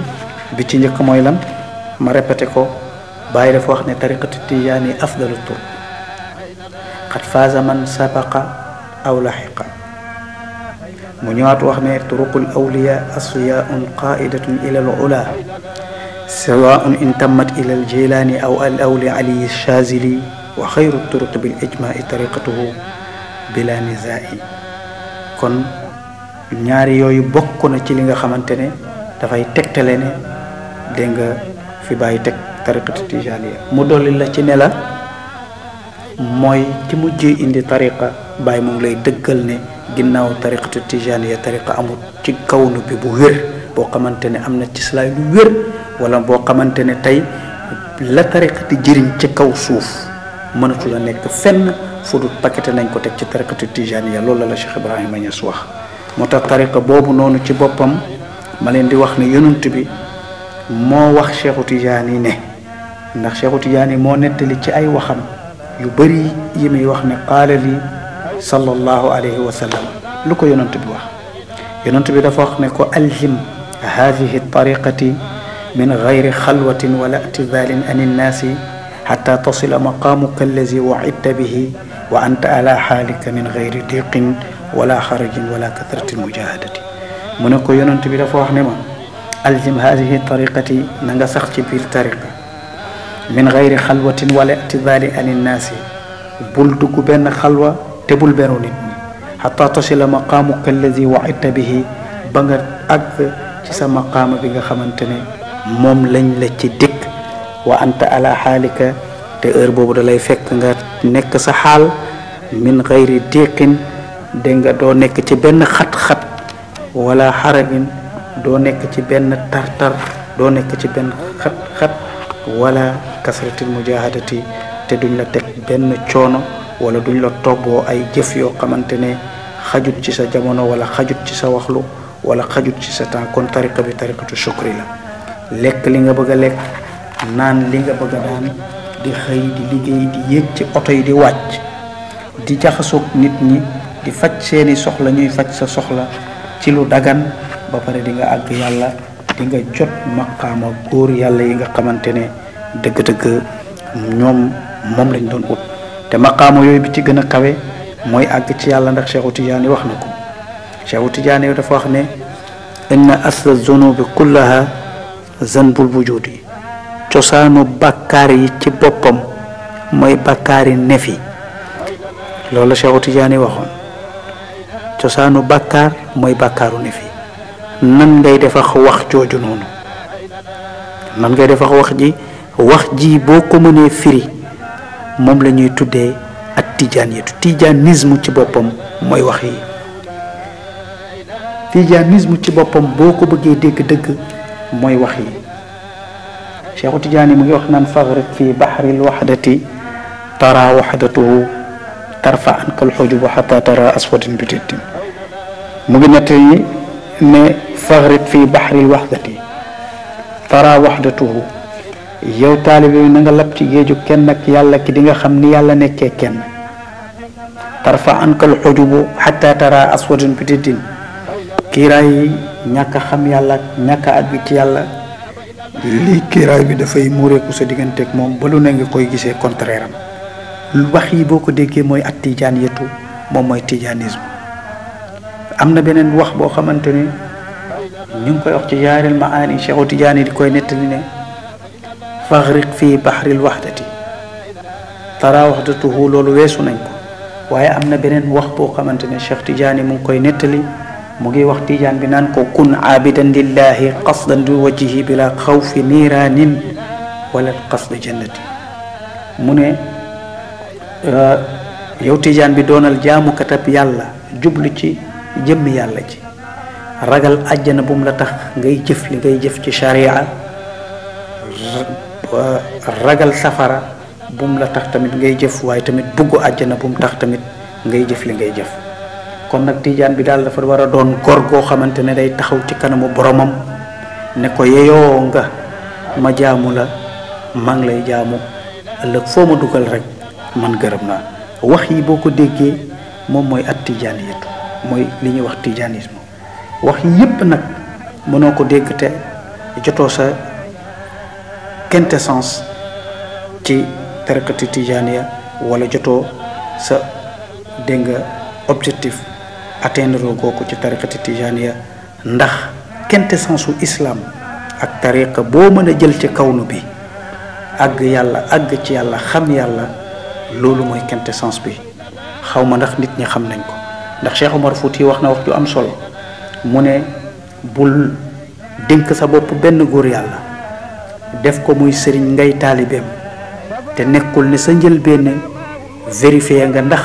bi ci njëkk mooy lan ma répété ko bàyyi dafa wax ne tariqatu Tijaani afdalu tur qad faaza man sabaqa aw laxiqa mu ñëwaat wax ne turuqul awliya asfiyaun qaidatun ila al ula sawaun intammat ila al jilaani aw al awli ali shazili wa xayru turuq bil ijmaai tariqatuhu bila nizai kon ñaari yooyu bokk na ci li nga xamante ne dafay tegtale ne dégg nga fi bàyyi teg tariqatu Tijaaniya mu dolli la ci ne la mooy ci mujjee indi tariqa bàyyi moom lay dëggal ne ginnaaw tariqatu Tijaaniya tariqa amul ci kawnu bi bu wér boo xamante ne am na ci silaay lu wér wala boo xamante ne tey la tariqa di jëriñ ci kaw suuf mënatu la nekk fenn fu dul paqueté nañ ko teg ci tariqatu Tijaaniya loolu la Cheikh Ibrahima Niass wax moo tax tariqa boobu noonu ci boppam ma leen di wax ne yonent bi moo wax Cheikhu Tijaani ne ndax Cheikhu Tijaani moo nettali ci ay waxam yu bëri yi muy wax ne qaala li sallallahu alayhi wa sallam lu ko yonent bi wax yonent bi dafa wax ne ko alhim hadihi tariqati min gayri xalwatin wala ictizalin an innaasi xata tasila maqaamuka allazi wacidta bihi wa anta ala xaalika min gayri diqin wala xarajin wala kathrati mujahadati mu ne ko yonent bi dafa wax ne ma alzim hadihi tariqati na nga sax ci biir tariqa min gayri xalwatin wala ictizali an innaasi bul dugg benn xalwa te bul beru nit ñi xata tasila maqaamuka allazi wacidta bihi ba nga àgg ci sa maqaama bi nga xamante ne moom lañ la ci dikk wa anta ala xaalika te heure boobu da lay fekk nga nekk sa xaal min gayri diqin dégg nga doo nekk ci benn xat-xat wala xarajin doo nekk ci benn tartar doo nekk ci benn xat-xat wala kasratil mujahadati te duñ la teg benn coono wala duñ la toggoo ay jëf yoo xamante ne xajut ci sa jamono wala xajut ci sa waxlu wala xajut ci sa temps kon tariqa bi tariqatu shukri la lekk li nga bëgg a lekk naan li nga bëgg a daan di xëy di liggéey di yéeg ci oto yi di wàcc di jaxasoog nit ñi di faj seeni soxla ñuy faj sa soxla ci lu dagan ba pare di nga àgg yàlla di nga jot maqaama góor yàlla yi nga xamante ne dëgg-dëgg ñoom moom lañ doon ut te maqaama yooyu bi ci gën a kawe mooy àgg ci yàlla ndax Cheikhu Tijaani wax na ko Cheikhu Tijaani dafa wax ne inna asla zunubi kullaha zanbul wujudi cosaanu bàkkaar yi ci boppam mooy bàkkaari nefi loolu la Cheikhu Tijaani waxoon cosaanu bàkkaar mooy bàkkaaru nefi nan ngay def ak wax jooju noonu nan ngay def ak wax ji boo ko mënee firi moom la ñuy tuddee ak tijaaniyatu tijaanisme ci boppam mooy wax yi tijanisme ci boppam boo ko bëggee dégg dëgg mooy wax yi. Cheikhu Tijaani mu ngi wax naan faghriq fi bahril wahdati tara wahdatuhu tarfa anka alxujubu xata tara aswadin bititin. mu ngi nettali ne faghriq fi bahril wahdati tara wahdatuhu, yow taalibe bi na nga lab ci géeju kenn ak yàlla ki di nga xam ni yàlla nekkee kenn. tarfa anka alxujubu xata tara aswadin bititin, kiiraay yi ñàkk a xam yàlla ñàkk a àgg ci yàlla lii kiiraay bi dafay muureeku sa digganteeg moom ba lu ne nga koy gisee contraire am. wax yi boo ko déggee mooy at tijaaniyatu, moom mooy tijanisme. am na beneen wax boo xamante ne ñu ngi koy wax ci jaaril maani Cheikhu Tijaani di koy nettali ne faghriq fii bahril wahdati tara wahdatuhu, loolu weesu nañ ko. waaye am na beneen wax boo xamante ne Cheikh Tijaani mu ngi koy nettali, mu ngi wax tijaan bi naan ko kun aabidan lillahi qasdan bi wajhihi bila xawfi niiraanin wala qasd jannati. mu ne yow tijaan bi doonal jaamukatab yàlla jublu ci jëmmi yàlla ci, ragal àjjana bu mu la tax ngay jëf li ngay jëf ci sharia, ragal safara bu mu la tax tamit ngay jëf, waaye tamit buggu àjjana bu mu tax tamit ngay jëf li ngay jëf. kon nag tijaan bi daal dafa war a doon góor goo xamante ne day taxaw ci kanamu boromam ne ko yeyoo nga ma jaamu la, maa ngi lay jaamu, ëllëg foo ma dugal rek man gërëm naa. wax yi boo ko déggee moom mooy at tijaaniyatu, mooy li ñuy wax tijanisme. wax yi yépp nag mënoo ko dégg te jotoo sa quintessence ci tariqati tijaniya, wala jotoo sa dégg nga objectif atteindre googu ci tariqati tijaniya. ndax quintessence su islam ak tariqa boo mën a jël ci kawnu bi àgg yàlla, àgg ci yàlla, xam yàlla, loolu mooy quintessence bi. xaw ma ndax nit ñi xam nañ ko. ndax Cheikh Omar Fouti wax na wax ju am solo, mu ne bul dénk sa bopp benn góor yàlla, def ko muy sëriñ ngay taalibeem, te nekkul ne sa njëlbéen vérifié nga ndax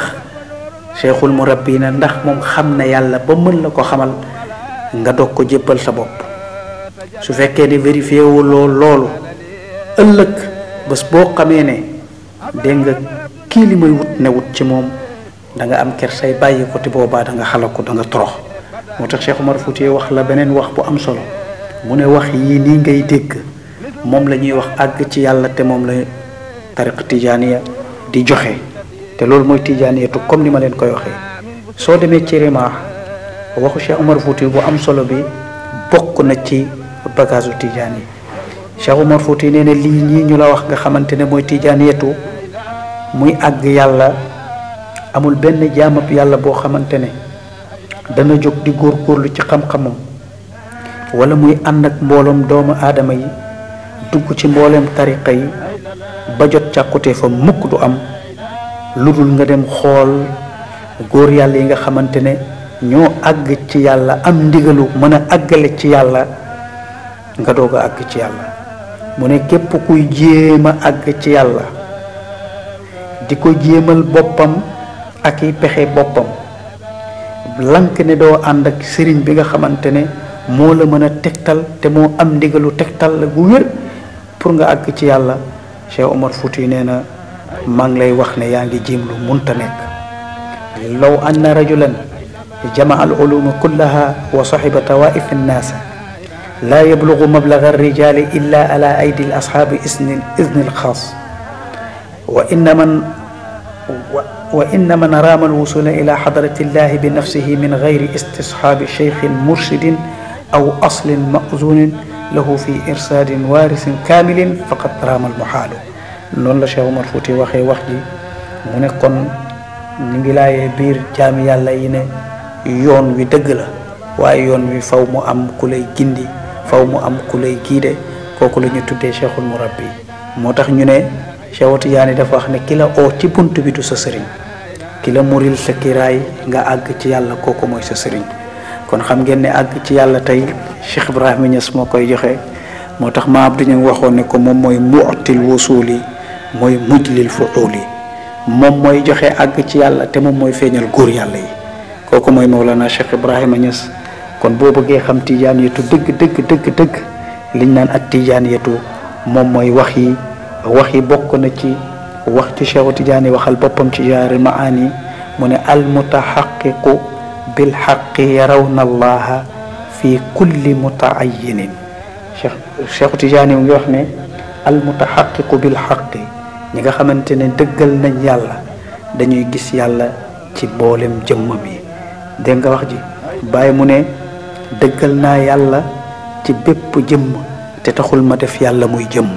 cheikhul murabbina ndax moom xam na yàlla ba mën la ko xamal nga doog ko jébbal sa bopp. su fekkee ne vérifié wu loolu ëllëg bés boo xamee ne dégg nga kii li may wut ne wut ci moom, da nga am kersay bàyyi ko te boobaa da nga xalaku, da nga torox. moo tax Cheikh Omar Fouti wax la beneen wax bu am solo, mu ne wax yii nii ngay dégg moom la ñuy wax àgg ci yàlla, te moom la tariqa tijaaniya di joxe, te loolu mooy tijaaniyatu comme ni ma leen koy waxee. soo demee ci Rimah waxu Cheikh Omar Fouti bu am solo bi bokk na ci bagaasu tijaan yi. Cheikh Omar Fouti nee na lii ñii ñu la wax nga xamante ne mooy tijaaniyatu, muy àgg yàlla, amul benn jaamab yàlla boo xamante ne dana jóg di góorgóorlu ci xam-xamam wala muy ànd ak mbooloom doomu aadama yi dugg ci mbooleem tariqa yi ba jot càkkutee fa mukk du am lu dul nga dem xool góor yàlla yi nga xamante ne ñoo àgg ci yàlla, am ndigalu mën a àggale ci yàlla, nga doog a àgg ci yàlla. mu ne képp kuy jéem a àgg ci yàlla di ko jéemal boppam ak i pexe boppam, lank ne doo ànd ak sëriñ bi nga xamante ne moo la mën a tegtal te moo am ndigalu tegtal la gu wér pour nga àgg ci yàlla. Cheikh Omar Fouti nee na maa ngi lay wax ne yaa ngi jéem lu munta nekk. law anna rajulan jamaa al uluma kullaha wa saxiba tawaif annaasa laa yablugu mablaga alrijali illa ala aydi al ashaabi izni al xaas wa inna man raama alwusula ila xadrati illahi bi nafsihi min gayri istisxaabi cheikhin murshidin aw aslin mazunin lahu fi irsaadin waarisin kaamilin faqad raama almuxaalu. noonu la Cheikh Omar Fouti waxee wax ji. mu ne kon ñu ngi laayee biir jaami yàlla yi ne yoon wi dëgg la, waaye yoon wi faw mu am ku lay gindi, faw mu am ku lay giide. kooku la ñu tuddee cheikhul murabbi. moo tax ñu ne Cheikh Tijaani dafa wax ne ki la oo ci bunt bi du sa sëriñ, ki la muril sa kiraay nga àgg ci yàlla, kooku mooy sa sëriñ. kon xam ngeen ne àgg ci yàlla tey Cheikh Ibrahima Niass moo koy joxe. moo tax ma Abdou ñu waxoon ne ko moom mooy mu'til wusuli, mooy mujlil fuuli, moom mooy joxe àgg ci yàlla te moom mooy feeñal góor yàlla yi. kooku mooy Mawlana Cheikh Ibrahima Niass kon boo bëggee xam tijaaniyatu dëgg liñ naan ak tijaaniyatu moom mooy wax yi bokk na ci wax ci Cheikhu Tijaani waxal boppam ci Jawaahirul Maani mu ne al mutaxaqiqu bil xaqi yarawna allaha fi kulli mutaayinin Cheikhu Tijaani mu ngi wax ne al mutaxaqiqu bil xaqi ñi nga xamante ne dëggal nañ yàlla dañuy gis yàlla ci boolem jëmmam yi. dégg nga wax ji bàyyi mu ne dëggal naa yàlla ci bépp jëmm te taxul ma def yàlla muy jëmm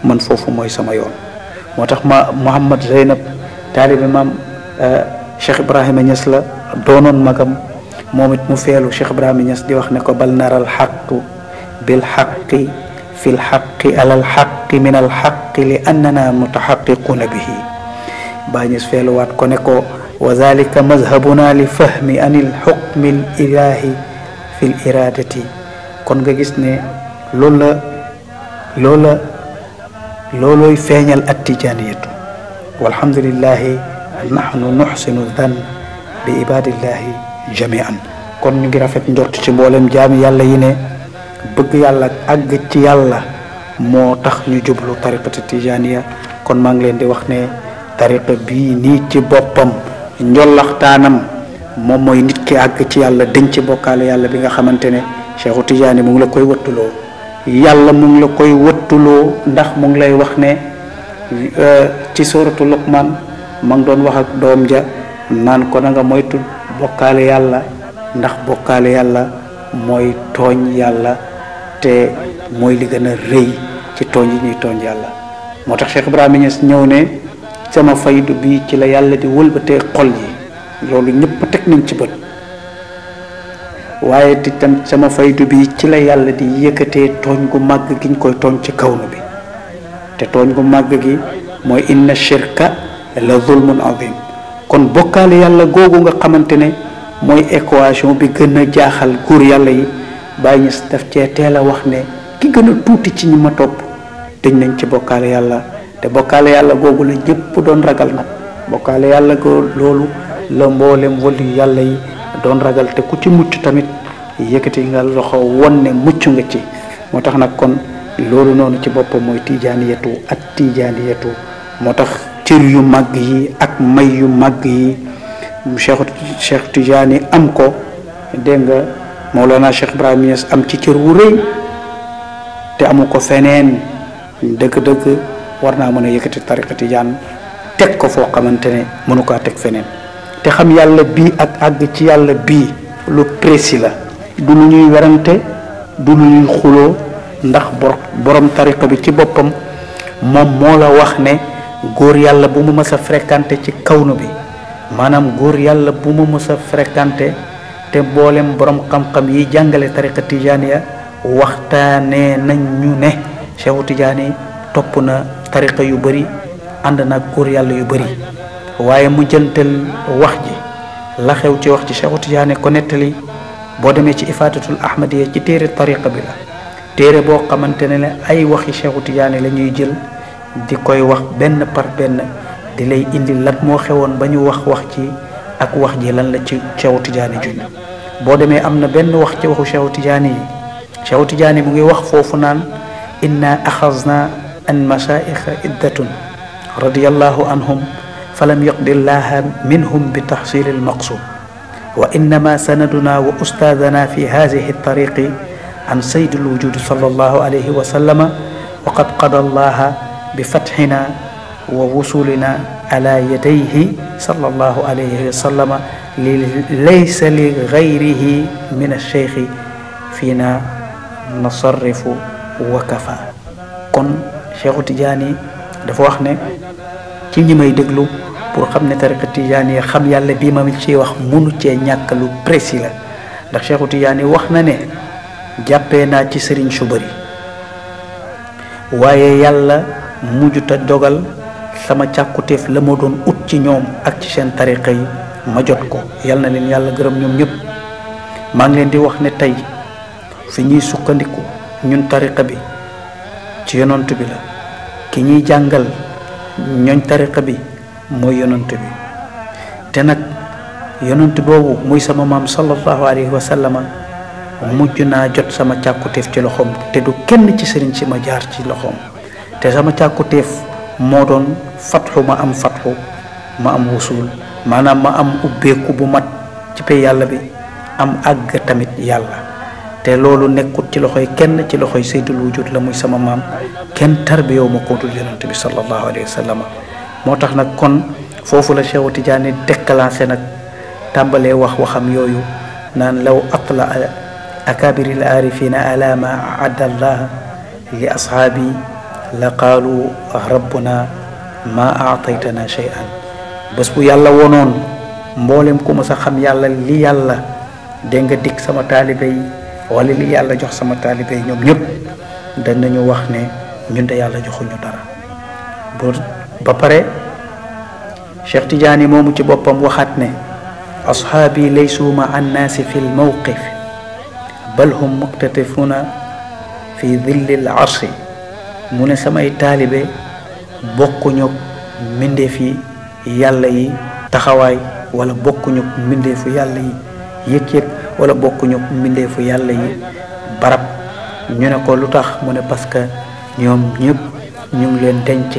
man foofu mooy sama yoon. moo tax Mouhamad Zeynab taalibe maam Cheikh Ibrahima Niass la doonoon magam moom it mu feelu Cheikh Ibrahima Niass di wax ne ko bal naral xaqu bil xaqi fil xaqi alal xaqi min al xaqi li annana mutaxaqiquuna bihi. Baay Niass feeluwaat ko ne ko wa zalika mazhabuna li fahmi anil xukmi l ilahi fi l iradati. kon nga gis ne loolooy feeñal at tijaaniyatu walhamdulillahi nahnu nuxsinu dan bi ibadillahi jamian. kon ñu ngi rafet njort ci mboolem jaami yàlla yi ne bëgg yàlla àgg ci yàlla moo tax ñu jublu tariqati tijaaniya. kon maa ngi leen di wax ne tariqa bii nii ci boppam njollaxtaanam moom mooy nit ki àgg ci yàlla dañ ci bokkaale yàlla bi nga xamante ne Cheikhu Tijaani mu ngi la koy wëttuloo yàlla mu ngi la koy wëttuloo ndax mu ngi lay wax ne ci suratu Luqman ma ngi doon wax ak doom ja naan ko na nga moytu bokkaale yàlla ndax bokkaale yàlla mooy tooñ yàlla te mooy li gën a rëy ci tooñ yi ñuy tooñ yàlla. moo tax Cheikh Ibrahima Niass ñëw ne sama faydu bi ci la yàlla di wëlbatee xol yi loolu ñëpp teg nañ ci bët waaye itam sama faydu bi ci la yàlla di yëkkatee tooñ gu màgg gi ñu koy tooñ ci kawnu bi te tooñ gu màgg gi mooy inna shirka la zulmun azim. kon bokkaale yàlla googu nga xamante ne mooy équation bi gën a jaaxal góor yàlla yi Baay Ñas daf cee teel a wax ne ki gën a tuuti ci ñi ma topp dañ nañ ci bokkaale yàlla te bokkaale yàlla googu la ñëpp doon ragal nag bokkaale yàlla loolu la mboolem wali yàlla yi doon ragal te ku ci mucc tamit yëkkati nga loxo won ne mucc nga ci. moo tax nag kon loolu noonu ci boppam mooy tijaaniyatu ak tijaaniyatu. moo tax cër yu màgg yi ak may yu màgg yi Cheikh Tijaani am ko dégg nga Mawlana Cheikh Ibrahima Niass am ci cër wu rëy te amu ko feneen dëgg-dëgg war naa mën a yëkkati tariqa tijaan teg ko foo xamante ne mënu kaa teg feneen. te xam yàlla bii ak àgg ci yàlla bii lu précis la du lu ñuy werante du lu ñuy xuloo ndax borom tariqa bi ci boppam moom moo la wax ne góor yàlla bu mu mës a fréquenté ci kawnu bi maanaam góor yàlla bu mu mës a fréquenté te mboolem borom xam-xam yi jàngale tariqa tijaaniya waxtaanee nañ ñu ne Cheikhu Tijaani topp na tariqa yu bëri ànd na góor yàlla yu bëri waaye mu jëntal wax ji la xew ci wax ci Cheikhu Tijaani ko nettali boo demee ci ifaadatul ahmadiya ci téere tariqa bi la téere boo xamante ne ay waxi Cheikhu Tijaani la ñuy jël di koy wax benn par benn di lay indi lan moo xewoon ba ñu wax ci ak wax ji lan la ci Cheikhu Tijaani juñ boo demee am na benn wax ci waxu Cheikhu Tijaani yi Cheikhu Tijaani mu ngi wax foofu naan inna axazna an mashaayikha iddatun radiyallahu anhum falam yaqdi llaha minhum bi taxsil almaqsud wa innama sanaduna wa ustaadana fi hadihi altariqi an sayyid alwujud sallallahu alayhi wa sallama wa qad qada allaha bi fatxina wa wusulina ala yadayhi sallallahu alayhi wa sallama laysa li gayrihi min alcheikhi fiina nasarrifu wa kafa. kon Cheikhu Tijaani dafa wax ne ci ñi may déglu pour xam ne tariqa Tijaani xam yàlla bii ma ciy wax mënu cee ñàkk lu précis la ndax Cheikhu Tijaani wax na ne jàppee naa ci sëriñ su bëri waaye yàlla mujjuta dogal sama càkkutéef la ma doon ut ci ñoom ak ci seen tariqa yi ma jot ko yal na leen yàlla gërëm ñoom ñëpp. maa ngi leen di wax ne tey fi ñuy sukkandiku ñun tariqa bi ci yonent bi la ki ñuy jàngal ñooñ tariqa bi mooy yonent bi te nag yonent boobu muy sama maam sallallahu alayhi wa sallama mujj naa jot sama càkkutéef ci loxoom te du kenn ci sëriñ si ma jaar ci loxoom te sama càkkutéef moo doon fatxu ma am wusul maanaam ma am ubbeeku bu mat ci pay yàlla bi am àgg tamit yàlla te loolu nekkut ci loxoy kenn ci loxoy sayyidul wujud la muy sama maam kenn tarbiyewu ma ko dul yonent bi sallallahu alayhi wa sallam moo tax nag kon foofu la Cheikh Tidiane déclenché nag tàmbalee waxam yooyu naan law atla akabiril arifina ala ma aadda allah li ashaabi la qaalu rabbuna ma aataytana shay'an bés bu yàlla wonoon mboolem ku ma sa xam yàlla li yàlla dégg nga dikk sama taalibe yi wala li yàlla jox sama taalibe yi ñoom ñëpp danañu wax ne ñun de yàlla joxuñu dara ba pare Cheikh Tidiane moomu ci boppam waxaat ne ashaabi laysu ma annaasi fi lmawqif bal hum muqtatifuna fi dilli l arshi mu ne samay taalibe bokkuñu mbindeef yi yàlla yi taxawaay wala bokkuñu mbindeefu yàlla yi yëg-yëg wala bokkuñu mbindeefu yàlla yi barab ñu ne ko lu tax mu ne parce que ñoom ñëpp ñu ngi leen denc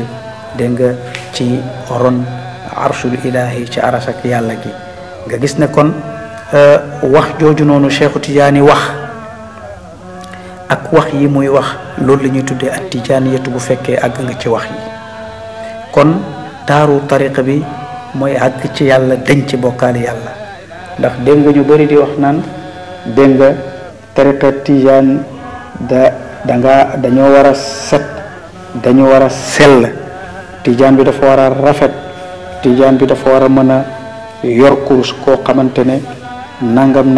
dégg nga ci ron arshul ilahi ci aras ak yàlla gi nga gis ne kon wax jooju noonu Cheikh Tidiane wax ak wax yi muy wax loolu la ñuy tuddee ak tijaaniyatu bu fekkee àgg nga ci wax yi kon taaru tariqa bi mooy àgg ci yàlla denc bokkaale yàlla ndax dégg nga ñu bëri di wax naan dégg nga tariqa tijaan dañoo war a set dañu war a sell tijaan bi dafa war a rafet tijaan bi dafa war a mën a yor kurus koo xamante ne nangam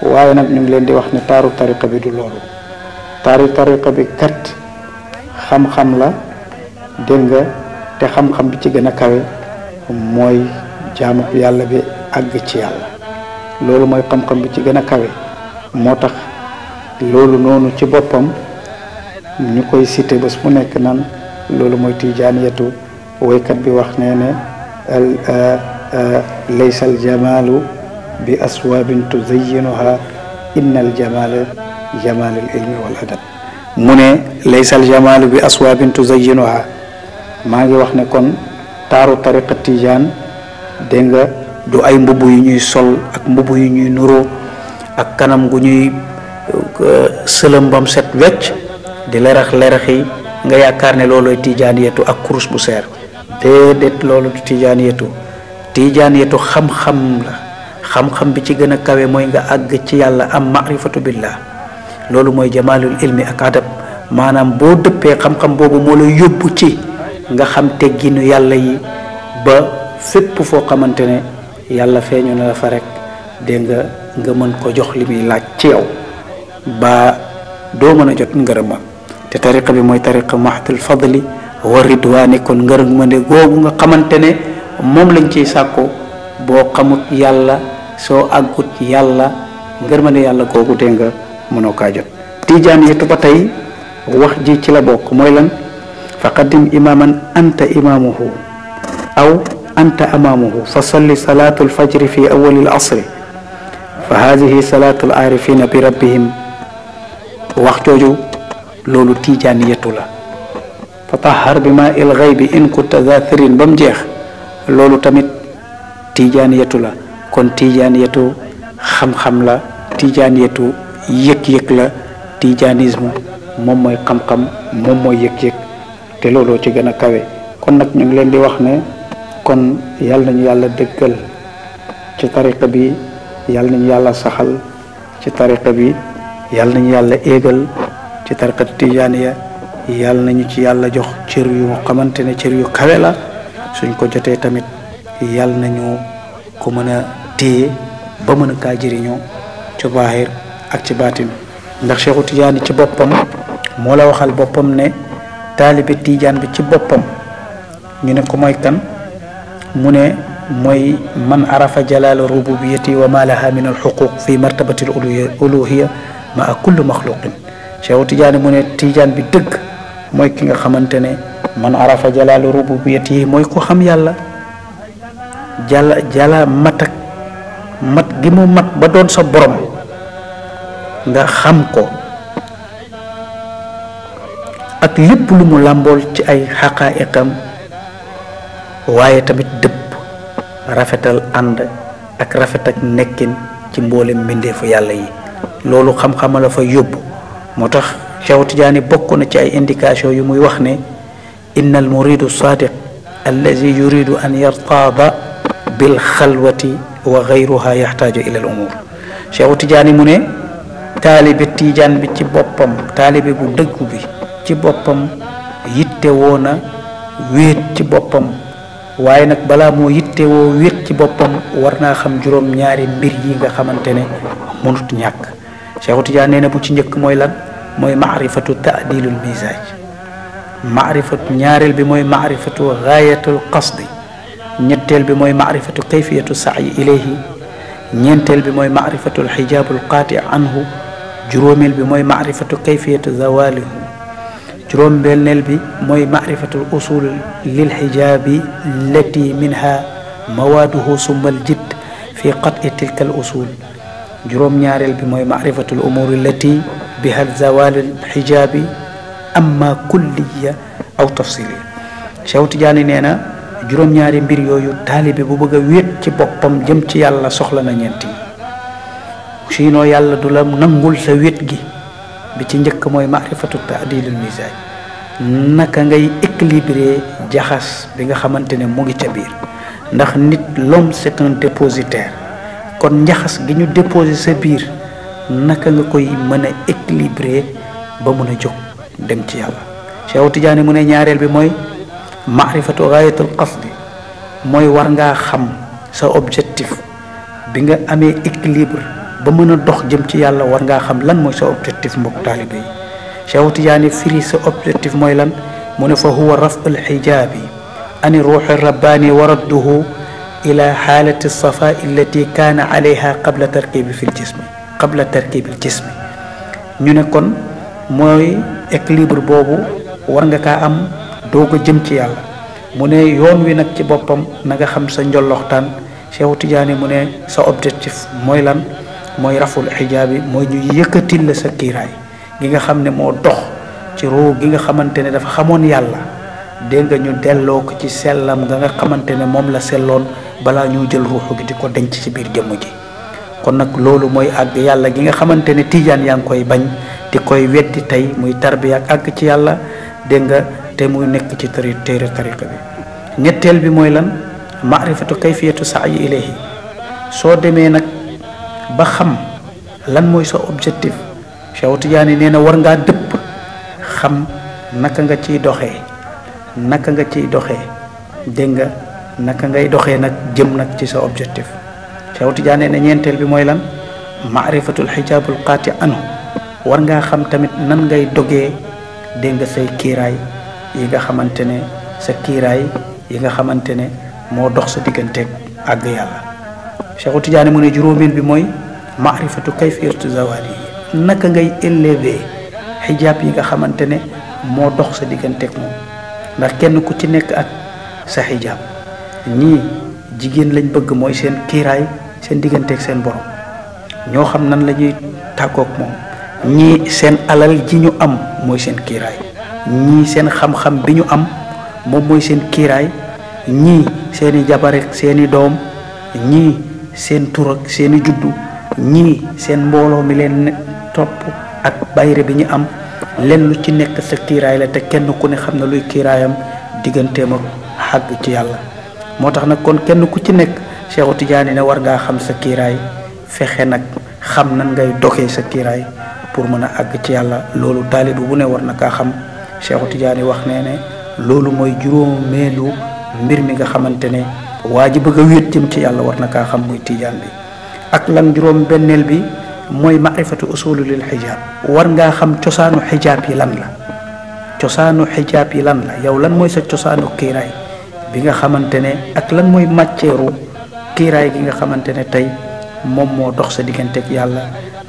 waaye nag ñu ngi leen di wax ne taaru tariqa bi du loolu taaru tariqa bi kat xam-xam la dégg nga te xam-xam bi ci gën a kawe mooy jaamu yàlla bi àgg ci yàlla loolu mooy xam-xam bi ci gën a kawe moo tax loolu noonu ci boppam ñu koy cité bés mu nekk nan loolu mooy tijaaniyatu woykat bi wax nee ne laysa al jamaalu bi aswaabin tuzayyinuha inna al jamaala jamaalul ilmi wal adab mu ne laysa al jamaalu bi aswaabin tuzayyinuha maa ngi wax ne kon taaru tariqa tijaan dégg nga du ay mbubb yu ñuy sol ak mbubb yu ñuy nuroo ak kanam gu ñuy sëlëm bam set wecc di lerax yi nga yaakaar ne looloy tijaaniyatu ak kurus bu seer déedéet loolu du tijaaniyatu xam-xam la xam-xam bi ci gën a kawe mooy nga àgg ci yàlla am maarifatu billah loolu mooy jamaalul ilmi ak adab maanaam boo dëppee xam-xam boobu moo la yóbbu ci nga xam tegginu yàlla yi ba fépp foo xamante ne yàlla feeñu na la fa rek dégg nga mën ko jox li muy laaj ci yow ba doo mën a jot ngërëma te tariqa bi mooy tariqa mahdul fadli wa ridwaani kon ngërëmande googu nga xamante ne moom lañ ciy sàkko boo xamut yàlla soo àggut yàlla ngërëmande yàlla googu dégg nga mënoo kaa jot tijaan yetu ba tey wax ji ci la bokk mooy lan faqaddim imaman anta imamuhu aw anta amamuhu fa salli salatu alfajri fi awali alasri fa hadihi salatu alarifina bi rabbihim wax jooju loolu tijaaniyatu la fa tahar bi ma il ghaybi in kunta zathirin ba mu jeex loolu tamit tijaaniyatu la kon tijaaniyatu xam-xam la tijaaniyatu yëg-yëg la tijaanisme moom mooy xam-xam moom mooy yëg-yëg te looloo ci gën a kawe kon nag ñu ngi leen di wax ne kon yàlla nañu yàlla dëggal ci tariqa bi yàlla nañu yàlla saxal ci tariqa bi yàlla nañu yàlla éegal ci tariqa tijaaniya yàlla nañu ci yàlla jox cër yu xamante ne cër yu kawe la suñ ko jotee tamit yàlla nañu ko mën a téye ba mën a kaa jëriñoo ci baahir ak ci baatin ndax Cheikhu Tijaani ci boppam moo la waxal boppam ne taalibe tijaan bi ci boppam ñu ne ko mooy kan mu ne mooy man arafa jalaala rububiyati wa ma laha min alxuquq fi martabati aluluhiya maa kulli maxluqin Cheikhu Tijaani mu ne tijaan bi dëgg mooy ki nga xamante ne man arafa jalaala rububiyati mooy ko xam yàlla jala mat gi mu mat ba doon sa borom nga xam ko ak lépp lu mu làmbool ci ay xaqaa'iqam waaye tamit dëpp rafetal ànd ak rafet ak nekkin ci mboolem mbindeefu yàlla yi loolu xam-xama la fa yóbbu moo tax Cheikh Tidiane bokk na ci ay indication yu muy wax ne inna al muridu sadiq allazi yuridu an yartaada bil xalwati wa gayruha yaxtaaju ila al umur Cheikh Tidiane mu ne taalibe Tijaan bi ci boppam taalibe bu dëggu bi ci boppam yitte woo na wéet ci boppam waaye nag balaa moo yitte woo wéet ci boppam war naa xam juróom-ñaari mbir yi nga xamante ne mënut ñàkk Cheikh Tidiane nee na bu ci njëkk mooy lan mooy maarifatu taadilul misaaj maarifatu ñaareel bi mooy maarifatu gaayatul qasdi ñetteel bi mooy maarifatu kayfiyatu sa'yi ilayhi ñeenteel bi mooy maarifatul xijaabul qaati anhu juróomeel bi mooy maarifatu kayfiyatu zawalihu juróom-benneel bi mooy maarifatul usul lil xijaabi lati minha mawaaduhu summal jidd fi qat'i tilka al usul juróom-ñaareel bi mooy maarifatul umuri lati biha zawalul xijaabi amma kulliya aw tafsili Cheikh Tidiane nee na juróom-ñaari mbir yooyu taalibe bu bëgg a wéet ci boppam jëm ci yàlla soxla na ñeenti sinon yàlla du la nangul sa wéet gi bi ci njëkk mooy maarifatu taadilul misaaj naka ngay équilibrer jaxas bi nga xamante ne mu ngi ca biir ndax nit l'homme c'est un dépositaire kon njaxas gi ñu déposé sa biir naka nga koy mën a équilibrer ba mën a jóg dem ci yàlla Cheikh Tidiane mu ne ñaareel bi mooy maarifatu gaayatul qasdi mooy war ngaa xam sa objectif bi nga amee équilibre ba mën a dox jëm ci yàlla war ngaa xam lan mooy sa objectif mbokk taalibe yi Cheikh Tidiane firi sa objectif mooy lan mu ne fa huwa raf'ul xijaabi ani ruuxi rabbaani wa radduhu ila xaalati safaa allati kaana alayha qabla tarkibi fi ljismi qabla tarkibi ljismi ñu ne kon mooy équilibre boobu war nga kaa am doog a jëm ci yàlla mu ne yoon wi nag ci boppam na nga xam sa njolloxtaan Cheikh Tidiane mu ne sa objectif mooy lan mooy raful xijaabi mooy ñu yëkkatil la sa kiiraay gi nga xam ne moo dox ci ruu gi nga xamante ne dafa xamoon yàlla dégg nga ñu delloo ko ci sellam nga xamante ne moom la selloon balaa ñu jël ruuxu gi di ko denc ci biir jëmm ji kon nag loolu mooy àgg yàlla gi nga xamante ne Tijaan yaa ngi koy bañ di koy weddi tey muy tarbiya ak àgg ci yàlla dégg nga te muy nekk ci téere tariqa bi ñetteel bi mooy lan maarifatu kayfiyatu sa'yi ilayhi soo demee nag ba xam lan mooy sa objectif Cheikh Tidiane nee na war ngaa dëpp xam naka nga ciy doxee dégg nga naka ngay doxee nag jëm nag ci sa objectif Cheikh Tidiane nee na ñeenteel bi mooy lan maarifatul xijaabul qaati anhu war ngaa xam tamit nan ngay dogee dégg nga say kiiraay yi nga xamante ne sa kiiraay yi nga xamante ne moo dox sa digganteeg àgg yàlla Cheikh Tidiane mu ne juróomeel bi mooy maarifatu kayfiyatu zawali yi naka ngay élever xijaab yi nga xamante ne moo dox sa digganteeg moom ndax kenn ku ci nekk ak sa xijaab ñii jigéen lañ bëgg mooy seen kiiraay seen digganteeg seen borom ñoo xam nan la ñuy tàggoog moom ñii seen alal ji ñu am mooy seen kiiraay ñii seen xam-xam bi ñu am moom mooy seen kiiraay ñii seeni jabar ak seeni doom ñii seen tur ak seeni juddu ñii seen mbooloo mi leen topp ak bayre bi ñu am lenn lu ci nekk sa kiiraay la te kenn ku ne xam na luy kiiraayam digganteem ak xàgg ci yàlla moo tax nag kon kenn ku ci nekk Cheikh Tidiane ne war ngaa xam sa kiiraay fexe nag xam nan ngay doxee sa kiiraay pour mën a àgg ci yàlla loolu taalibe bu ne war na kaa xam Cheikh Tidiane wax ne loolu mooy juróomeelu mbir mi nga xamante ne waa ji bëgg a wéet jëm ci yàlla war na kaa xam muy Tijaan bi ak lan juróom benneel bi mooy maarifatu usulu lil xijaab war ngaa xam cosaanu xijaab yi lan la yow lan mooy sa cosaanu kiiraay bi nga xamante ne ak lan mooy màcceeru kiiraay gi nga xamante ne tey moom moo dox sa diggante ak yàlla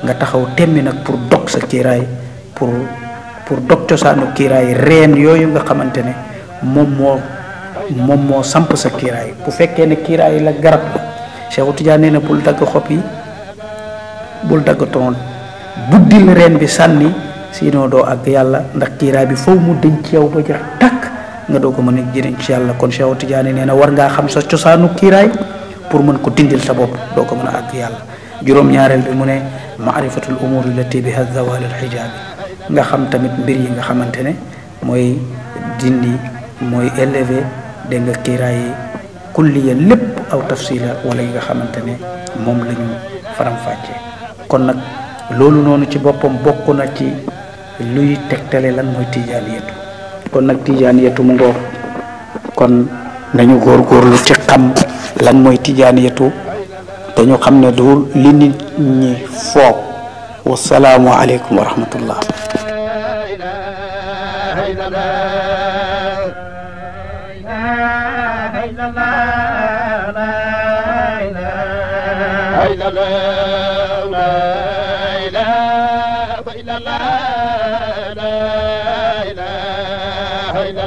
nga taxaw temmi nag pour dog sa kiiraay pour dog cosaanu kiiraay reen yooyu nga xamante ne moom moo samp sa kiiraay bu fekkee ne kiiraay la garab la Cheikh Tidiane nee na bul dagg xob yi bul dagg tronc buddil reen bi sànni sinon doo àgg yàlla ndax kiiraay bi foofu mu dëñ ci yow ba jeex tàkk nga doo ko mën a jëriñ ci yàlla. kon Cheikh Tidiane nee na war ngaa xam sa cosaanu kiiraay pour mën ko dindil sa bopp doo ko mën a àgg yàlla. juróom-ñaareel bi mu ne maarifatul umur allati biha zawal al xijaabi nga xam tamit mbir yi nga xamante ne mooy dindi mooy élevé dégg nga kiiraay yi kulliya lépp aw tafsila wala yi nga xamante ne moom la ñu faram-fàccee. kon nag loolu noonu ci boppam bokk na ci luy tegtale lan mooy tijaaniyatu. kon nag tijaaniyatu mu ngoo kon nañu góorgóorlu ci xam lan mooy tijaaniyatu te ñu xam ne du li nit ñi foog. wasalaamu aleykum wa rahmatullah.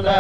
la